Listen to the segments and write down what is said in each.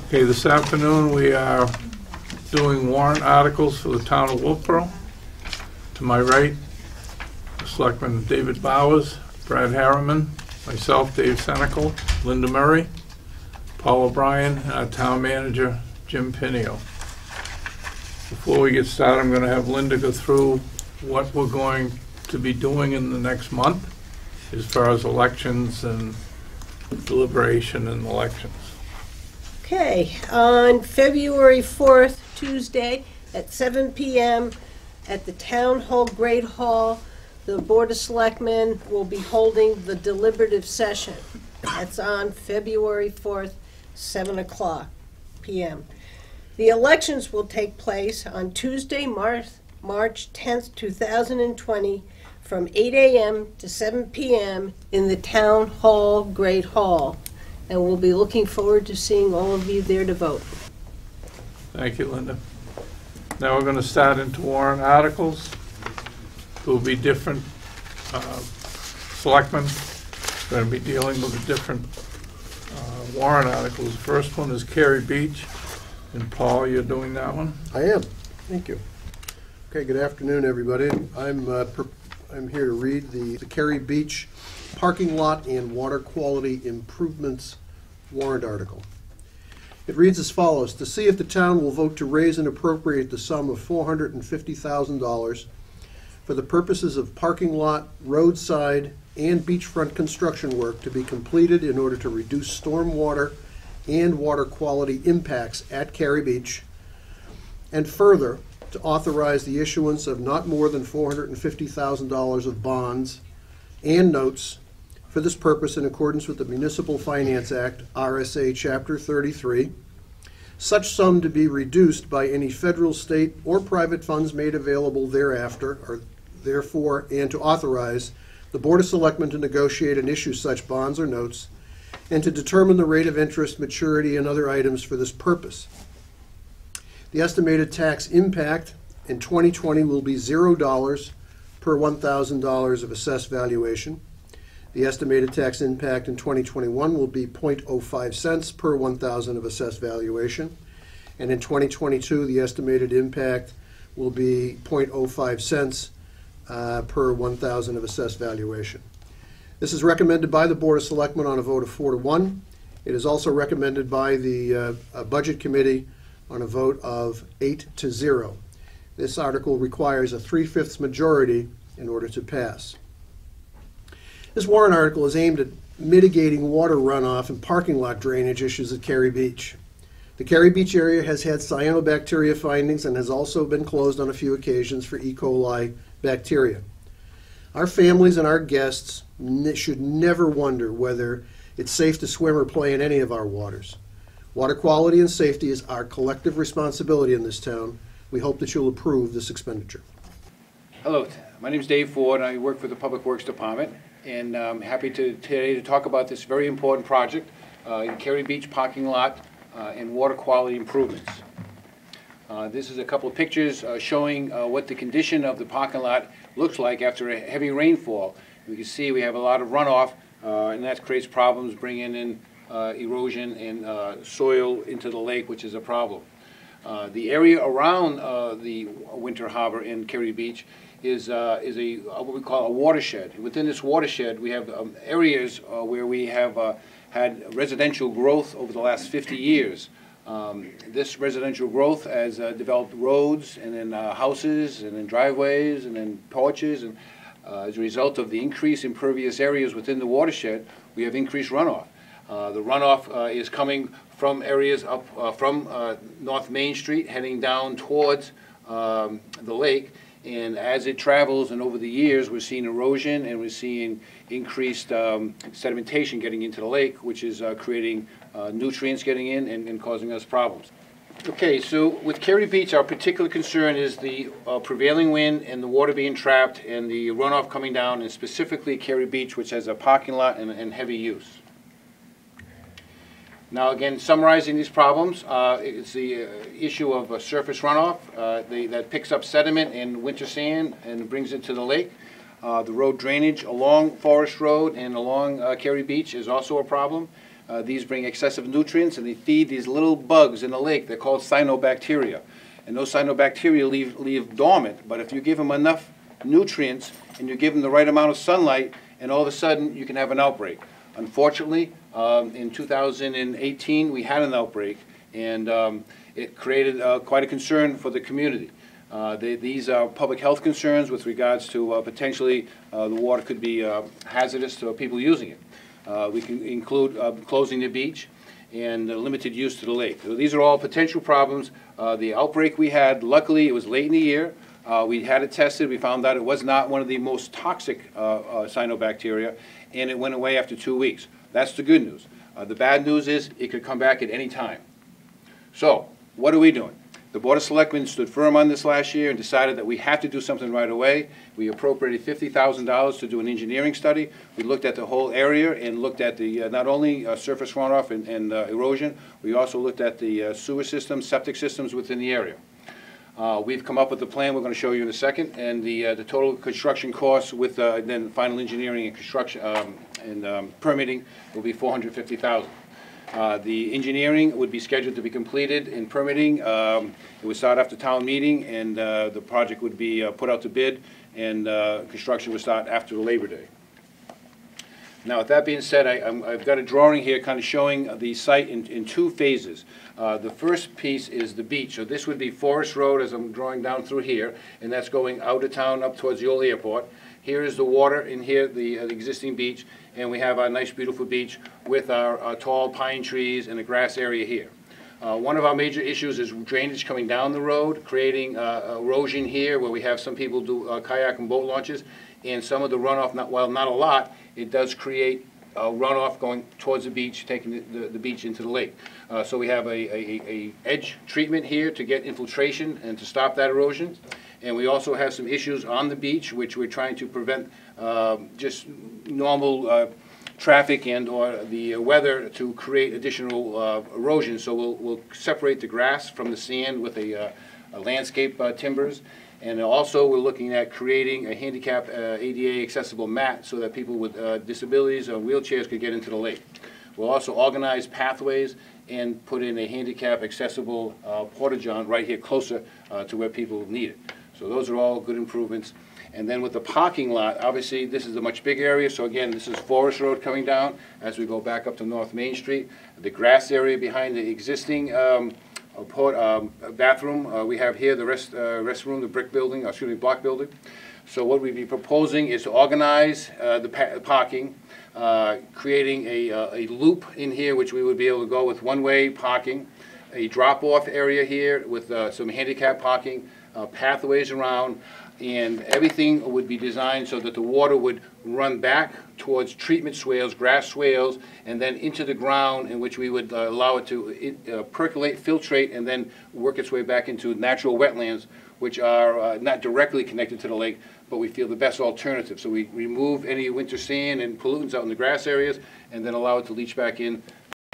Okay, this afternoon we are doing warrant articles for the Town of Wolfeboro. To my right, Selectmen David Bowers, Brad Harriman, myself, Dave Senecal, Linda Murray, Paul O'Brien, and our Town Manager, Jim Pinio. Before we get started, I'm going to have Linda go through what we're going to be doing in the next month as far as elections and deliberation and elections. Okay, on February 4th, Tuesday, at 7 p.m. at the Town Hall Great Hall, the Board of Selectmen will be holding the deliberative session. That's on February 4th, 7 o'clock p.m. The elections will take place on Tuesday, March 10th, 2020, from 8 a.m. to 7 p.m. in the Town Hall Great Hall. And we'll be looking forward to seeing all of you there to vote. Thank you, Linda. Now we're going to start into warrant articles. There will be different selectmen going to be dealing with the different warrant articles. The first one is Carey Beach. And Paul, you're doing that one? I am. Thank you. Okay, good afternoon, everybody. I'm here to read the Carey Beach Parking Lot and Water Quality Improvements warrant article. It reads as follows: to see if the town will vote to raise and appropriate the sum of $450,000 for the purposes of parking lot, roadside, and beachfront construction work to be completed in order to reduce stormwater and water quality impacts at Carey Beach, and further, to authorize the issuance of not more than $450,000 of bonds and notes for this purpose in accordance with the Municipal Finance Act, RSA Chapter 33, such sum to be reduced by any federal, state, or private funds made available thereafter, or therefore, and to authorize the Board of Selectmen to negotiate and issue such bonds or notes, and to determine the rate of interest, maturity, and other items for this purpose. The estimated tax impact in 2020 will be $0 per $1,000 of assessed valuation. The estimated tax impact in 2021 will be 0.05 cents per 1,000 of assessed valuation. And in 2022, the estimated impact will be 0.05 cents per 1,000 of assessed valuation. This is recommended by the Board of Selectmen on a vote of 4 to 1. It is also recommended by the Budget Committee on a vote of 8 to 0. This article requires a 3/5 majority in order to pass. This warrant article is aimed at mitigating water runoff and parking lot drainage issues at Carey Beach. The Carey Beach area has had cyanobacteria findings and has also been closed on a few occasions for E. coli bacteria. Our families and our guests should never wonder whether it's safe to swim or play in any of our waters. Water quality and safety is our collective responsibility in this town. We hope that you'll approve this expenditure. Hello, my name is Dave Ford, and I work for the Public Works Department, and I'm happy today to talk about this very important project in Carey Beach parking lot and water quality improvements. This is a couple of pictures showing what the condition of the parking lot looks like after a heavy rainfall. You can see we have a lot of runoff, and that creates problems bringing in erosion and soil into the lake, which is a problem. The area around the winter harbor in Carey Beach is what we call a watershed. Within this watershed, we have areas where we have had residential growth over the last 50 years. This residential growth has developed roads and then houses and then driveways and then porches, and as a result of the increased impervious areas within the watershed, we have increased runoff. The runoff is coming from areas up from North Main Street heading down towards the lake, and as it travels and over the years we're seeing erosion and we're seeing increased sedimentation getting into the lake, which is creating nutrients getting in and causing us problems. Okay, so with Carey Beach, our particular concern is the prevailing wind and the water being trapped and the runoff coming down, and specifically Carey Beach, which has a parking lot and heavy use. Now again, summarizing these problems, it's the issue of surface runoff that picks up sediment and winter sand and brings it to the lake. The road drainage along Forest Road and along Carey Beach is also a problem. These bring excessive nutrients, and they feed these little bugs in the lake. They're called cyanobacteria. And those cyanobacteria leave dormant, but if you give them enough nutrients and you give them the right amount of sunlight, and all of a sudden you can have an outbreak. Unfortunately, in 2018 we had an outbreak, and it created quite a concern for the community. These are public health concerns with regards to potentially the water could be hazardous to people using it. We can include closing the beach and limited use to the lake. So these are all potential problems. The outbreak we had, luckily it was late in the year. We had it tested. We found out it was not one of the most toxic cyanobacteria, and it went away after 2 weeks. That's the good news. The bad news is it could come back at any time. So what are we doing? The Board of Selectmen stood firm on this last year and decided that we have to do something right away. We appropriated $50,000 to do an engineering study. We looked at the whole area and looked at the not only surface runoff and erosion, we also looked at the sewer systems, septic systems within the area. We've come up with a plan we're going to show you in a second, and the total construction costs with then final engineering and construction and permitting will be $450,000. The engineering would be scheduled to be completed in permitting. It would start after town meeting, and the project would be put out to bid, and construction would start after Labor Day. Now, with that being said, I've got a drawing here kind of showing the site in two phases. The first piece is the beach. So this would be Forest Road as I'm drawing down through here, and that's going out of town up towards the old airport. Here is the water, in here the existing beach, and we have our nice beautiful beach with our tall pine trees and a grass area here. One of our major issues is drainage coming down the road, creating erosion here where we have some people do kayak and boat launches, and some of the runoff, while not a lot, it does create runoff going towards the beach, taking the beach into the lake. So we have a edge treatment here to get infiltration and to stop that erosion. And we also have some issues on the beach, which we're trying to prevent just normal traffic and or the weather to create additional erosion. So we'll separate the grass from the sand with a landscape timbers. And also we're looking at creating a handicap ADA accessible mat so that people with disabilities or wheelchairs could get into the lake. We'll also organize pathways and put in a handicap accessible porta-john right here closer to where people need it. So those are all good improvements. And then with the parking lot, obviously this is a much bigger area. So again, this is Forest Road coming down as we go back up to North Main Street. The grass area behind the existing bathroom, we have here the restroom, the brick building, excuse me, block building. So what we'd be proposing is to organize the parking, creating a loop in here which we would be able to go with one-way parking, a drop-off area here with some handicap parking, pathways around, and everything would be designed so that the water would run back towards treatment swales, grass swales, and then into the ground, in which we would allow it to percolate, filtrate, and then work its way back into natural wetlands, which are not directly connected to the lake, but we feel the best alternative. So we remove any winter sand and pollutants out in the grass areas, and then allow it to leach back in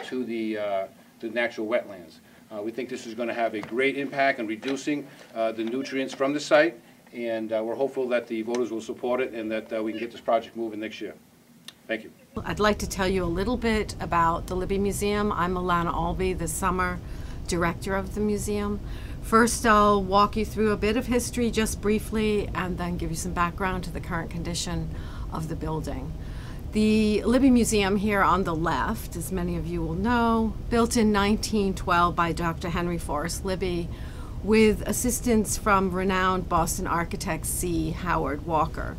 to the natural wetlands. We think this is going to have a great impact on reducing the nutrients from the site, and we're hopeful that the voters will support it and that we can get this project moving next year. Thank you. I'd like to tell you a little bit about the Libby Museum. I'm Alana Albee, the summer director of the museum. First, I'll walk you through a bit of history just briefly, and then give you some background to the current condition of the building. The Libby Museum here on the left, as many of you will know, built in 1912 by Dr. Henry Forrest Libby with assistance from renowned Boston architect C. Howard Walker.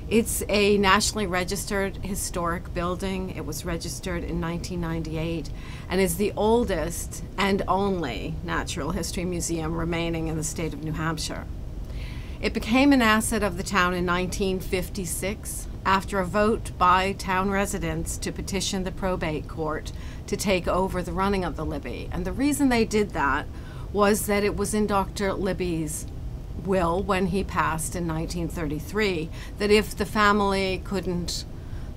It's a nationally registered historic building. It was registered in 1998 and is the oldest and only natural history museum remaining in the state of New Hampshire. It became an asset of the town in 1956 after a vote by town residents to petition the probate court to take over the running of the Libby. And the reason they did that was that it was in Dr. Libby's will when he passed in 1933 that if the family couldn't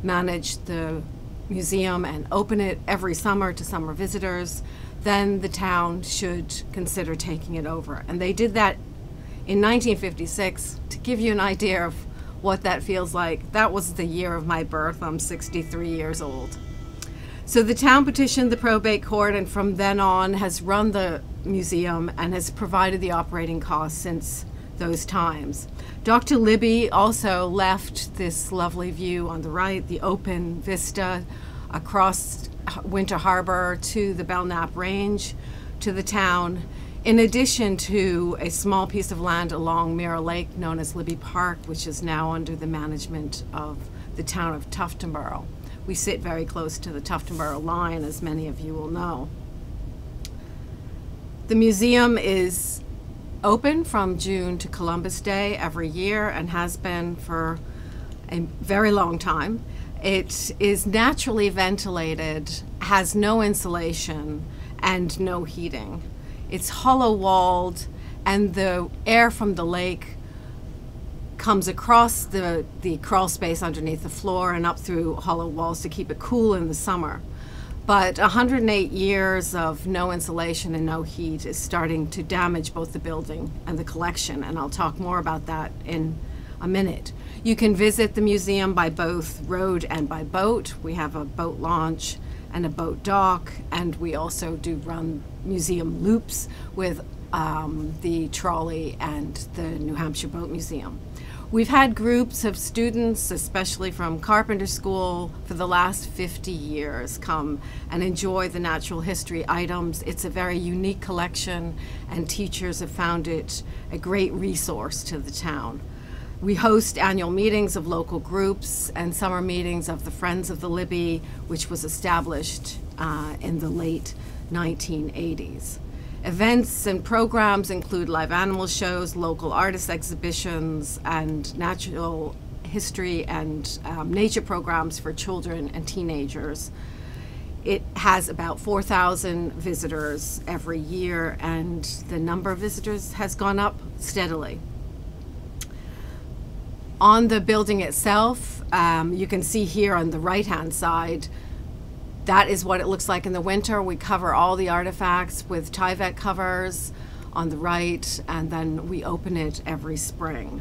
manage the museum and open it every summer to summer visitors, then the town should consider taking it over. And they did that in 1956. To give you an idea of what that feels like, that was the year of my birth. I'm 63 years old. So the town petitioned the probate court, and from then on has run the museum and has provided the operating costs since those times. Dr. Libby also left this lovely view on the right, the open vista across Winter Harbor to the Belknap Range, to the town, in addition to a small piece of land along Mirror Lake known as Libby Park, which is now under the management of the town of Tuftonboro. We sit very close to the Tuftonboro line, as many of you will know. The museum is open from June to Columbus Day every year and has been for a very long time. It is naturally ventilated, has no insulation, and no heating. It's hollow-walled, and the air from the lake comes across the crawl space underneath the floor and up through hollow walls to keep it cool in the summer. But 108 years of no insulation and no heat is starting to damage both the building and the collection, and I'll talk more about that in a minute. You can visit the museum by both road and by boat. We have a boat launch and a boat dock, and we also do run museum loops with the trolley and the New Hampshire Boat Museum. We've had groups of students, especially from Carpenter School, for the last 50 years come and enjoy the natural history items. It's a very unique collection, and teachers have found it a great resource to the town. We host annual meetings of local groups and summer meetings of the Friends of the Libby, which was established in the late 1980s. Events and programs include live animal shows, local artist exhibitions, and natural history and nature programs for children and teenagers. It has about 4,000 visitors every year, and the number of visitors has gone up steadily. On the building itself, you can see here on the right-hand side, that is what it looks like in the winter. We cover all the artifacts with Tyvek covers on the right, and then we open it every spring.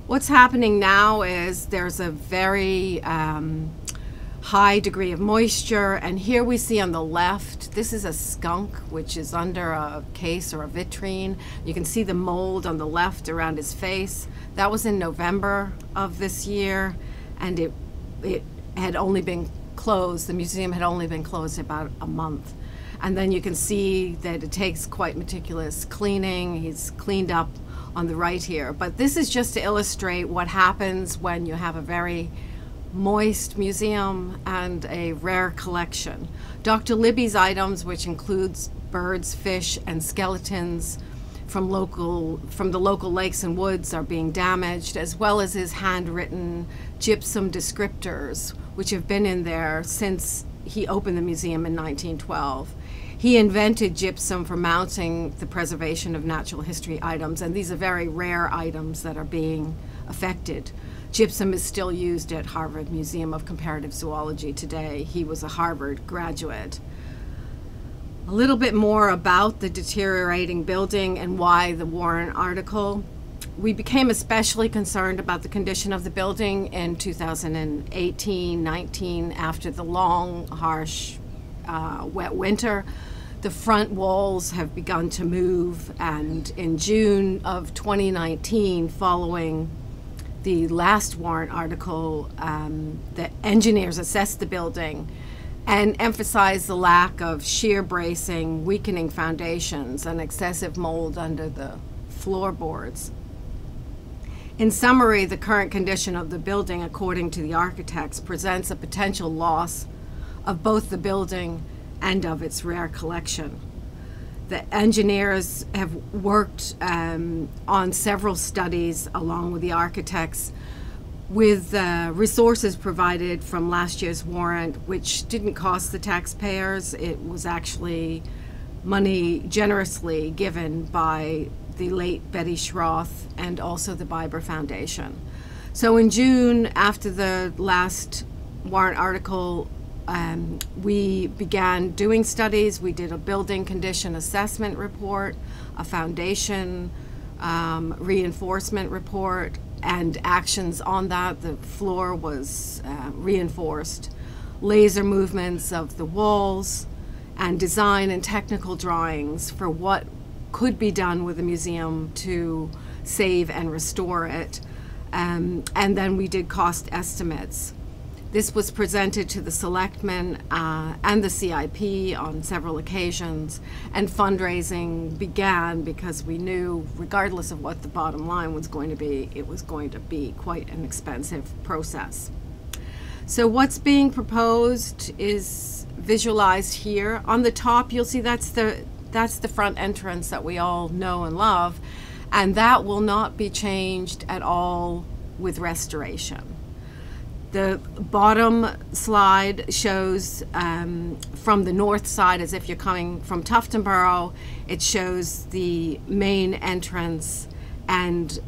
What's happening now is there's a very high degree of moisture, and here we see on the left, this is a skunk which is under a case or a vitrine. You can see the mold on the left around his face. That was in November of this year, and it had only been closed, the museum had only been closed about a month. And then you can see that it takes quite meticulous cleaning. He's cleaned up on the right here. But this is just to illustrate what happens when you have a very moist museum and a rare collection. Dr. Libby's items, which includes birds, fish, and skeletons from the local lakes and woods, are being damaged, as well as his handwritten gypsum descriptors, which have been in there since he opened the museum in 1912. He invented gypsum for mounting the preservation of natural history items, and these are very rare items that are being affected. Gypsum is still used at Harvard Museum of Comparative Zoology today. He was a Harvard graduate. A little bit more about the deteriorating building and why the Warrant article. We became especially concerned about the condition of the building in 2018-19 after the long, harsh, wet winter. The front walls have begun to move, and in June of 2019, following the last Warrant article, the engineers assessed the building and emphasized the lack of shear bracing, weakening foundations, and excessive mold under the floorboards. In summary, the current condition of the building, according to the architects, presents a potential loss of both the building and of its rare collection. The engineers have worked on several studies along with the architects with resources provided from last year's warrant, which didn't cost the taxpayers. It was actually money generously given by the late Betty Schroth and also the Biber Foundation. So in June, after the last warrant article, we began doing studies. We did a building condition assessment report, a foundation reinforcement report, and actions on that. The floor was reinforced laser movements of the walls, and design and technical drawings for what could be done with the museum to save and restore it. And then we did cost estimates. This was presented to the selectmen and the CIP on several occasions, and fundraising began because we knew, regardless of what the bottom line was going to be, it was going to be quite an expensive process. So what's being proposed is visualized here. On the top, you'll see that's the front entrance that we all know and love, and that will not be changed at all with restoration. The bottom slide shows from the north side, as if you're coming from Tuftonboro, it shows the main entrance and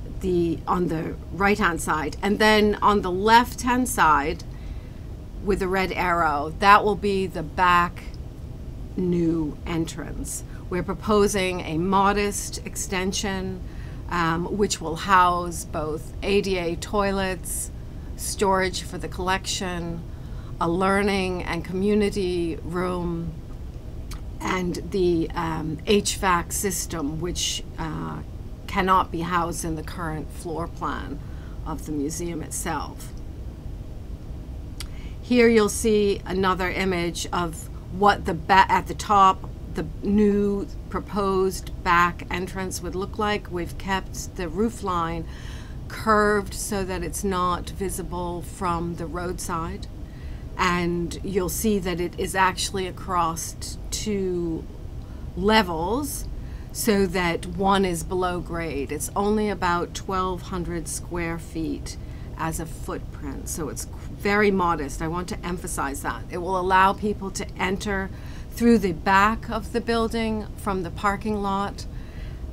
on the right-hand side. And then on the left-hand side, with the red arrow, that will be the back new entrance. We're proposing a modest extension which will house both ADA toilets, storage for the collection, a learning and community room, and the HVAC system, which cannot be housed in the current floor plan of the museum itself. Here you'll see another image of what at the top, the new proposed back entrance would look like. We've kept the roof line curved so that it's not visible from the roadside, and you'll see that it is actually across 2 levels so that one is below grade. It's only about 1,200 square feet as a footprint, so it's very modest. I want to emphasize that. It will allow people to enter through the back of the building from the parking lot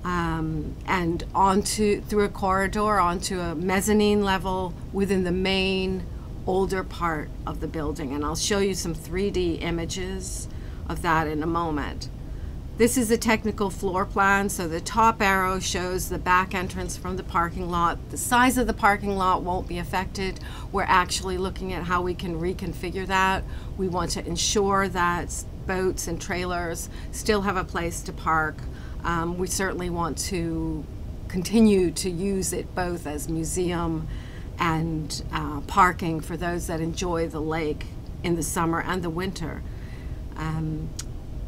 and through a corridor onto a mezzanine level within the main older part of the building. And I'll show you some 3D images of that in a moment. This is a technical floor plan, so the top arrow shows the back entrance from the parking lot. The size of the parking lot won't be affected. We're actually looking at how we can reconfigure that. We want to ensure that boats and trailers still have a place to park. We certainly want to continue to use it both as museum and parking for those that enjoy the lake in the summer and the winter.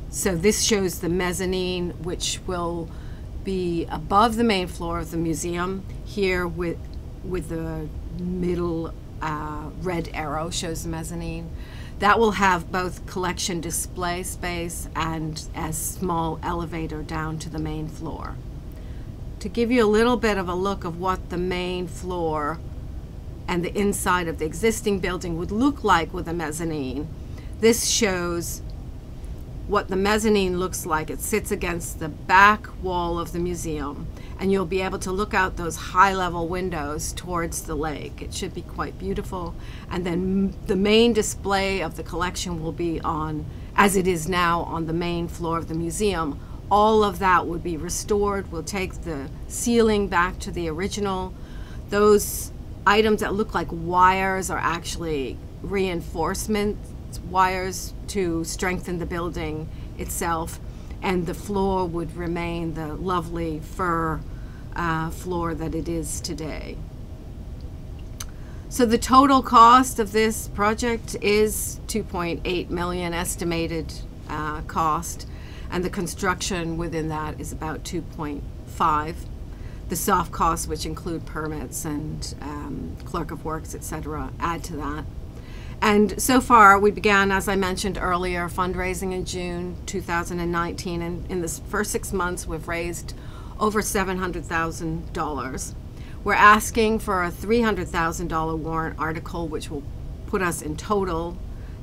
So this shows the mezzanine, which will be above the main floor of the museum. Here with the middle red arrow shows the mezzanine. That will have both collection display space and a small elevator down to the main floor. To give you a little bit of a look of what the main floor and the inside of the existing building would look like with a mezzanine, this shows what the mezzanine looks like. It sits against the back wall of the museum, and you'll be able to look out those high-level windows towards the lake. It should be quite beautiful. And then the main display of the collection will be on, as it is now, on the main floor of the museum. All of that would be restored. We'll take the ceiling back to the original. Those items that look like wires are actually reinforcement wires to strengthen the building itself, and the floor would remain the lovely fir floor that it is today. So the total cost of this project is $2.8 million estimated cost, and the construction within that is about $2.5. The soft costs, which include permits and clerk of works, etc., add to that. And so far, we began, as I mentioned earlier, fundraising in June 2019, and in the first 6 months, we've raised over $700,000. We're asking for a $300,000 warrant article, which will put us in total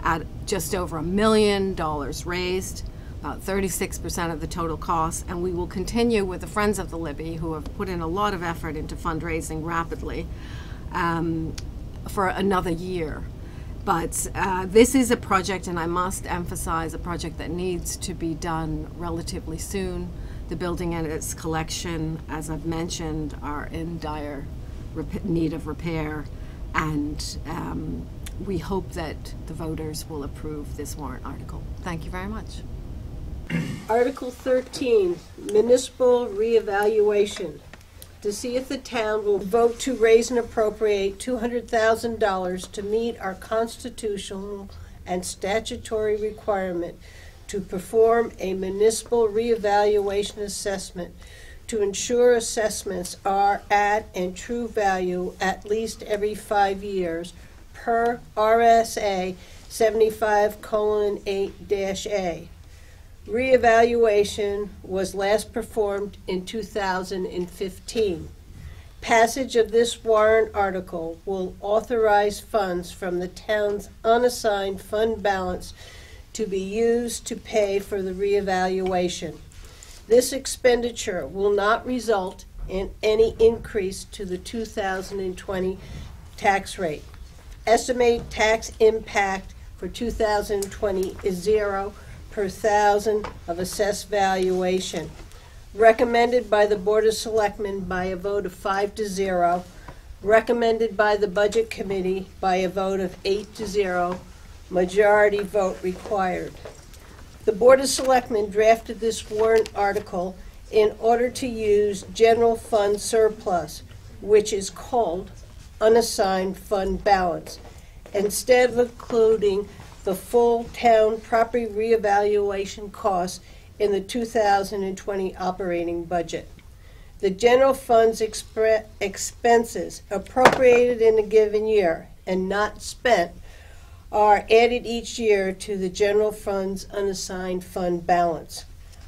at just over $1 million raised, about 36% of the total cost, and we will continue with the Friends of the Libby, who have put in a lot of effort into fundraising rapidly, for another year. But this is a project, and I must emphasize, a project that needs to be done relatively soon. The building and its collection, as I've mentioned, are in dire need of repair, and we hope that the voters will approve this warrant article. Thank you very much. Article 13, municipal reevaluation. To see if the town will vote to raise and appropriate $200,000 to meet our constitutional and statutory requirement to perform a municipal reevaluation assessment to ensure assessments are at and true value at least every 5 years per RSA 75:8-A. Reevaluation was last performed in 2015. Passage of this warrant article will authorize funds from the town's unassigned fund balance to be used to pay for the reevaluation. This expenditure will not result in any increase to the 2020 tax rate. Estimated tax impact for 2020 is 0 per thousand of assessed valuation. Recommended by the Board of Selectmen by a vote of 5-0. Recommended by the Budget Committee by a vote of 8-0. Majority vote required. The Board of Selectmen drafted this warrant article in order to use general fund surplus, which is called unassigned fund balance, instead of including the full town property reevaluation costs in the 2020 operating budget. The general fund's expenses appropriated in a given year and not spent are added each year to the general fund's unassigned fund balance,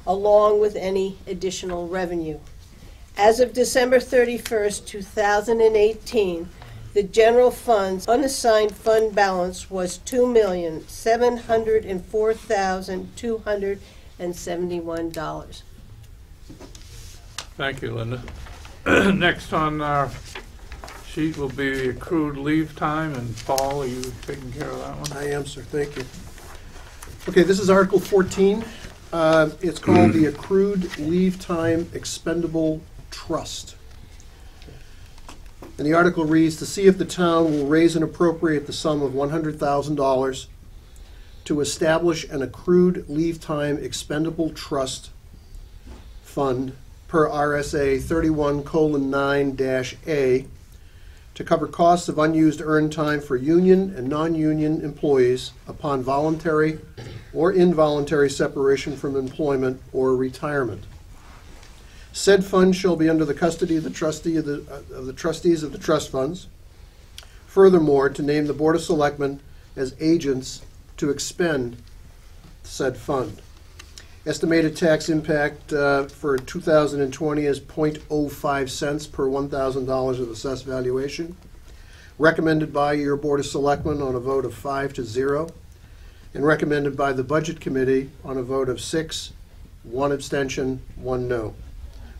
along with any additional revenue. As of December 31st, 2018, the general fund's unassigned fund balance was $2,704,271. Thank you, Linda. Next on our sheet will be the accrued leave time, and Paul, are you taking care of that one? I am, sir. Thank you. Okay, this is Article 14. It's called the Accrued Leave Time Expendable Trust. And the article reads, to see if the town will raise and appropriate the sum of $100,000 to establish an accrued leave time expendable trust fund per RSA 31:9-A to cover costs of unused earned time for union and non-union employees upon voluntary or involuntary separation from employment or retirement. Said fund shall be under the custody of the trustee of the trustees of the trust funds. Furthermore, to name the Board of Selectmen as agents to expend said fund. Estimated tax impact for 2020 is 0.05 cents per $1,000 of assessed valuation. Recommended by your Board of Selectmen on a vote of 5-0, and recommended by the Budget Committee on a vote of 6, 1 abstention, 1 no.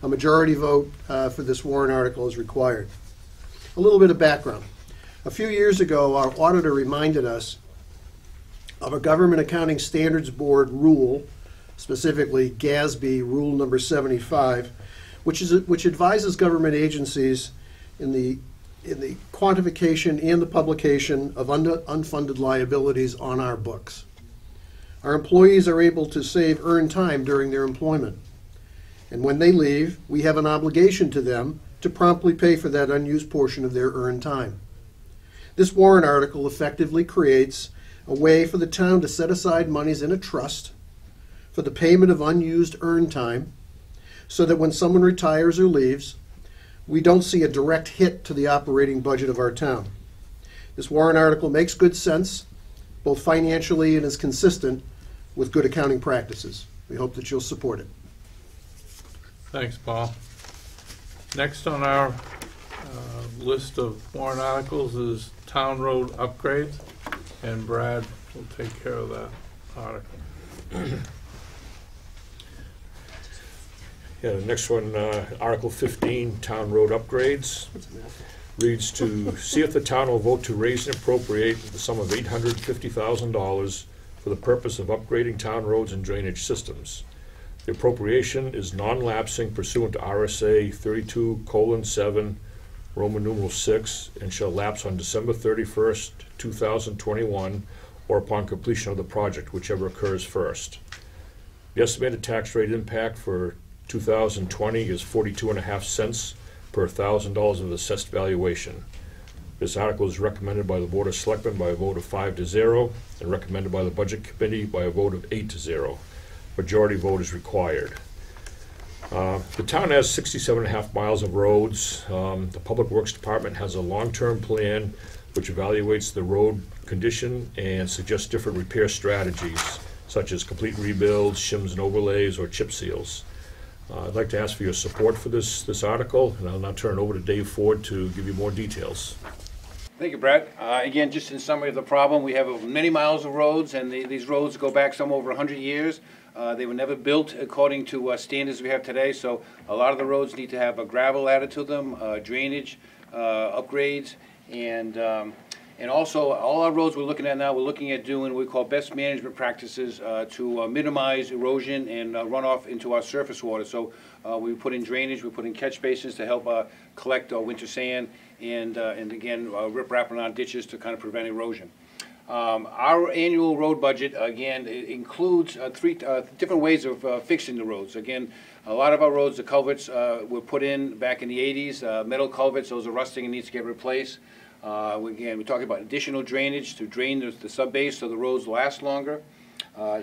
A majority vote for this warrant article is required. A little bit of background. A few years ago, our auditor reminded us of a Government Accounting Standards Board rule, specifically GASB Rule Number 75, which advises government agencies in the quantification and the publication of unfunded liabilities on our books. Our employees are able to save earned time during their employment. And when they leave, we have an obligation to them to promptly pay for that unused portion of their earned time. This warrant article effectively creates a way for the town to set aside monies in a trust for the payment of unused earned time, so that when someone retires or leaves, we don't see a direct hit to the operating budget of our town. This warrant article makes good sense, both financially and is consistent with good accounting practices. We hope that you'll support it. Thanks, Paul. Next on our list of warrant articles is town road upgrades, and Brad will take care of that article. Yeah, the next one, Article 15, Town Road Upgrades, reads to see if the town will vote to raise and appropriate the sum of $850,000 for the purpose of upgrading town roads and drainage systems. The appropriation is non-lapsing pursuant to RSA 32:7 Roman numeral 6, and shall lapse on December 31st, 2021, or upon completion of the project, whichever occurs first. The estimated tax rate impact for 2020 is 42.5 cents per $1,000 of assessed valuation. This article is recommended by the Board of Selectmen by a vote of 5-0, and recommended by the Budget Committee by a vote of 8-0. Majority vote is required. The town has 67.5 miles of roads. The Public Works Department has a long-term plan which evaluates the road condition and suggests different repair strategies, such as complete rebuilds, shims and overlays, or chip seals. I'd like to ask for your support for this article, and I'll now turn it over to Dave Ford to give you more details. Thank you, Brad. Again, just in summary of the problem, we have many miles of roads, and these roads go back some over 100 years. They were never built according to standards we have today, so a lot of the roads need to have a gravel added to them, drainage upgrades, and also all our roads we're looking at now, we're looking at doing what we call best management practices to minimize erosion and runoff into our surface water. So we put in drainage, we put in catch basins to help collect winter sand, and again rip-rapping on ditches to kind of prevent erosion. Our annual road budget, again, it includes three different ways of fixing the roads. Again, a lot of our roads, the culverts were put in back in the 80s, metal culverts, those are rusting and needs to get replaced. Again, we're talking about additional drainage to drain the sub-base so the roads last longer.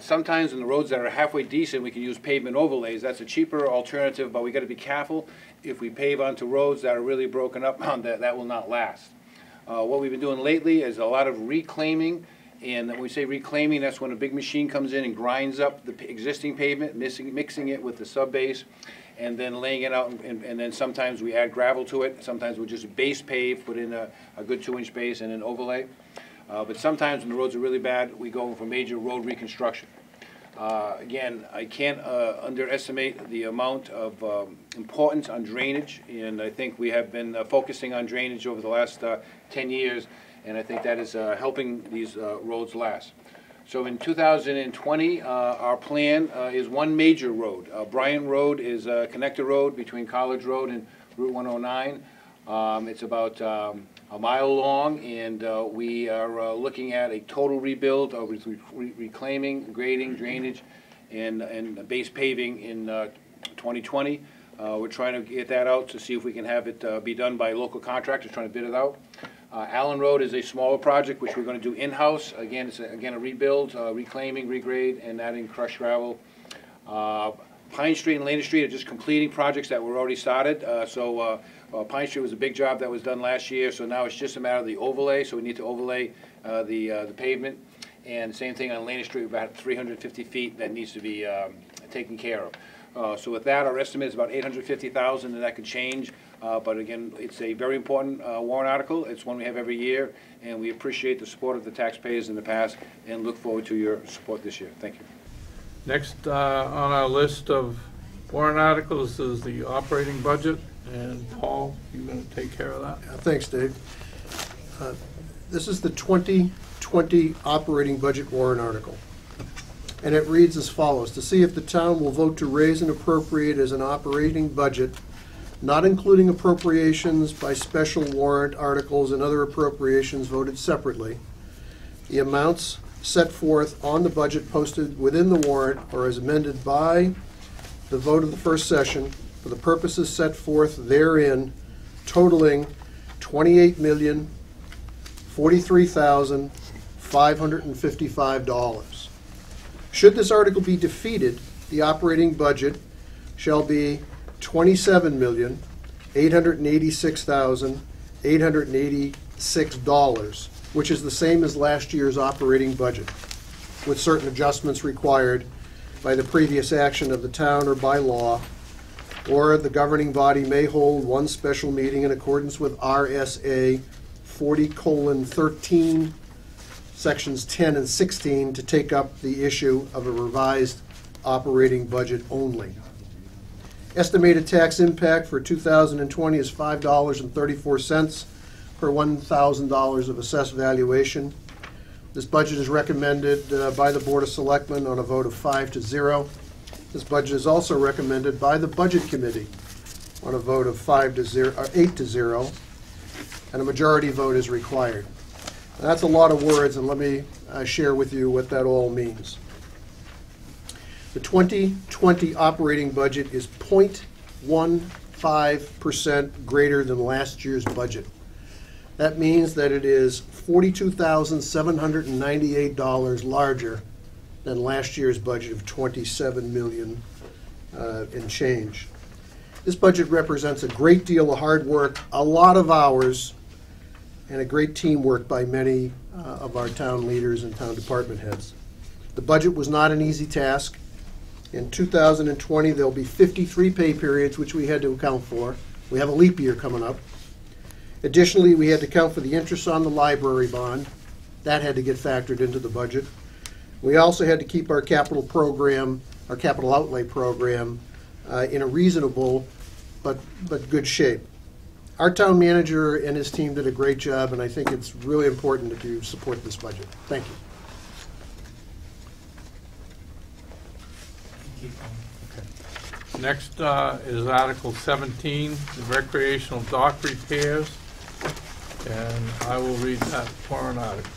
Sometimes in the roads that are halfway decent, we can use pavement overlays. That's a cheaper alternative, but we got to be careful. If we pave onto roads that are really broken up, that will not last. What we've been doing lately is a lot of reclaiming, and when we say reclaiming, that's when a big machine comes in and grinds up the existing pavement, mixing it with the sub-base, and then laying it out, and then sometimes we add gravel to it. Sometimes we just base pave, put in a good 2-inch base and an overlay. But sometimes when the roads are really bad, we go for major road reconstruction. Again, I can't underestimate the amount of importance on drainage, and I think we have been focusing on drainage over the last 10 years, and I think that is helping these roads last. So in 2020, our plan is one major road. Bryant Road is a connector road between College Road and Route 109. It's about a mile long, and we are looking at a total rebuild of reclaiming, grading, drainage, and base paving in 2020. We're trying to get that out to see if we can have it be done by local contractors, trying to bid it out. Allen Road is a smaller project which we're going to do in-house. Again, it's a rebuild, reclaiming, regrade, and adding crushed gravel. Pine Street and Lane Street are just completing projects that were already started. Pine Street was a big job that was done last year, so now it's just a matter of the overlay. So we need to overlay the pavement. And same thing on Lane Street, about 350 feet that needs to be taken care of. So with that, our estimate is about $850,000, and that could change. But again, it's a very important warrant article. It's one we have every year, and we appreciate the support of the taxpayers in the past and look forward to your support this year. Thank you. Next on our list of warrant articles is the operating budget. And Paul, you're going to take care of that? Thanks, Dave. This is the 2020 operating budget warrant article. And it reads as follows: to see if the town will vote to raise and appropriate as an operating budget, not including appropriations by special warrant articles and other appropriations voted separately, the amounts set forth on the budget posted within the warrant or as amended by the vote of the first session for the purposes set forth therein, totaling $28,043,555. Should this article be defeated, the operating budget shall be $27,886,886, which is the same as last year's operating budget, with certain adjustments required by the previous action of the town or by law, or the governing body may hold one special meeting in accordance with RSA 40:13, sections 10 and 16, to take up the issue of a revised operating budget only. Estimated tax impact for 2020 is $5.34 per $1,000 of assessed valuation. This budget is recommended by the Board of Selectmen on a vote of 5-0. This budget is also recommended by the Budget Committee on a vote of 8-0, and a majority vote is required. Now, that's a lot of words, and let me share with you what that all means. The 2020 operating budget is 0.15% greater than last year's budget. That means that it is $42,798 larger than last year's budget of $27 million and change. This budget represents a great deal of hard work, a lot of hours, and a great teamwork by many of our town leaders and town department heads. The budget was not an easy task. In 2020, there'll be 53 pay periods, which we had to account for. We have a leap year coming up. Additionally, we had to account for the interest on the library bond. That had to get factored into the budget. We also had to keep our capital program, our capital outlay program, in a reasonable but good shape. Our town manager and his team did a great job, and I think it's really important that you support this budget. Thank you. Next is Article 17, the recreational dock repairs, and I will read that warrant article.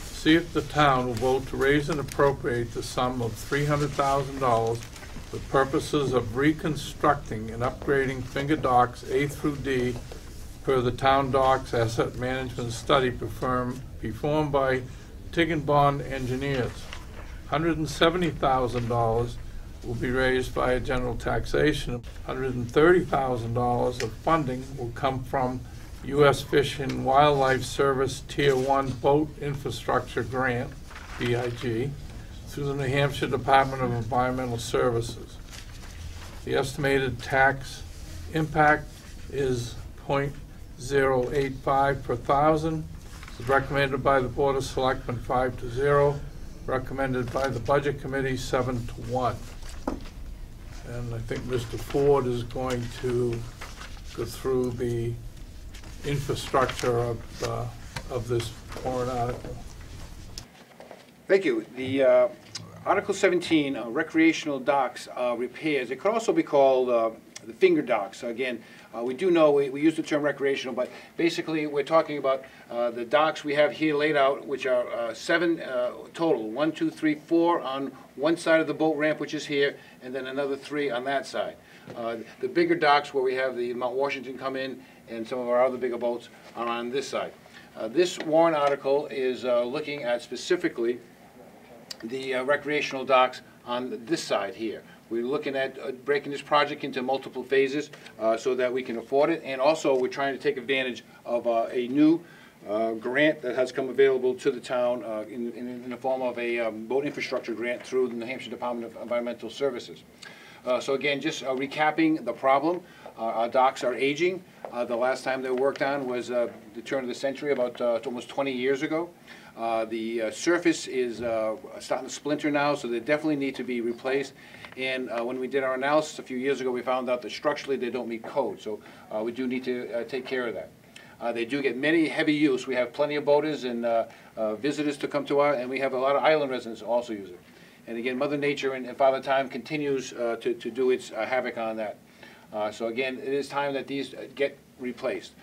See if the town will vote to raise and appropriate the sum of $300,000 for purposes of reconstructing and upgrading finger docks A through D per the town docks asset management study performed by Bond engineers. $170,000 will be raised via general taxation. $130,000 of funding will come from U.S. Fish and Wildlife Service Tier 1 Boat Infrastructure Grant, BIG, through the New Hampshire Department of Environmental Services. The estimated tax impact is .085 per thousand. It's recommended by the Board of Selectmen 5-0, recommended by the Budget Committee 7-1. And I think Mr. Ford is going to go through the infrastructure of this warrant article. Thank you. The Article 17, recreational docks repairs. It could also be called the finger docks. Again, we do know we use the term recreational, but basically we're talking about the docks we have here laid out, which are 7 total. 1, 2, 3, 4 on one side of the boat ramp, which is here, and then another 3 on that side. The bigger docks where we have the Mount Washington come in and some of our other bigger boats are on this side. This warrant article is looking at specifically the recreational docks on this side here. We're looking at breaking this project into multiple phases so that we can afford it, and also we're trying to take advantage of a new grant that has come available to the town in the form of a boat infrastructure grant through the New Hampshire Department of Environmental Services. So again, just recapping the problem, our docks are aging. The last time they were worked on was the turn of the century, about almost 20 years ago. The surface is starting to splinter now, so they definitely need to be replaced. And when we did our analysis a few years ago, we found out that structurally they don't meet code, so we do need to take care of that. They do get many heavy use. We have plenty of boaters and visitors to come to our, and we have a lot of island residents who also use it. And again, Mother Nature and Father Time continues to do its havoc on that. So again, it is time that these get replaced.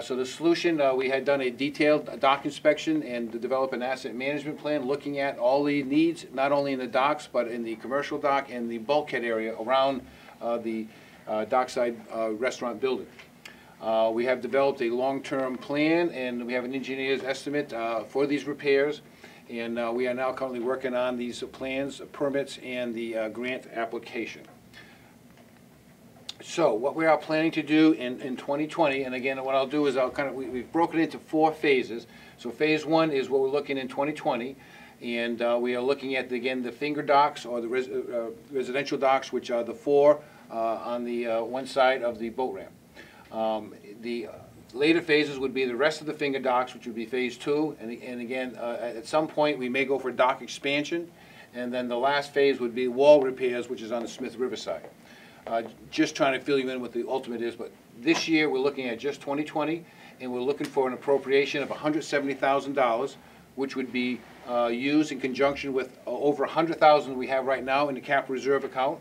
So the solution, we had done a detailed dock inspection and to develop an asset management plan looking at all the needs, not only in the docks, but in the commercial dock and the bulkhead area around the dockside restaurant building. We have developed a long-term plan, and we have an engineer's estimate for these repairs. And we are now currently working on these plans, permits, and the grant application. So what we are planning to do in 2020, and again, what I'll do is we've broken it into 4 phases. So phase 1 is what we're looking in 2020, and we are looking at, again, the finger docks or the residential docks, which are the 4 on the one side of the boat ramp. The later phases would be the rest of the finger docks, which would be phase 2, and again, at some point we may go for dock expansion, and then the last phase would be wall repairs, which is on the Smith River side. Just trying to fill you in what the ultimate is, but this year we're looking at just 2020, and we're looking for an appropriation of $170,000, which would be used in conjunction with over $100,000 we have right now in the capital reserve account.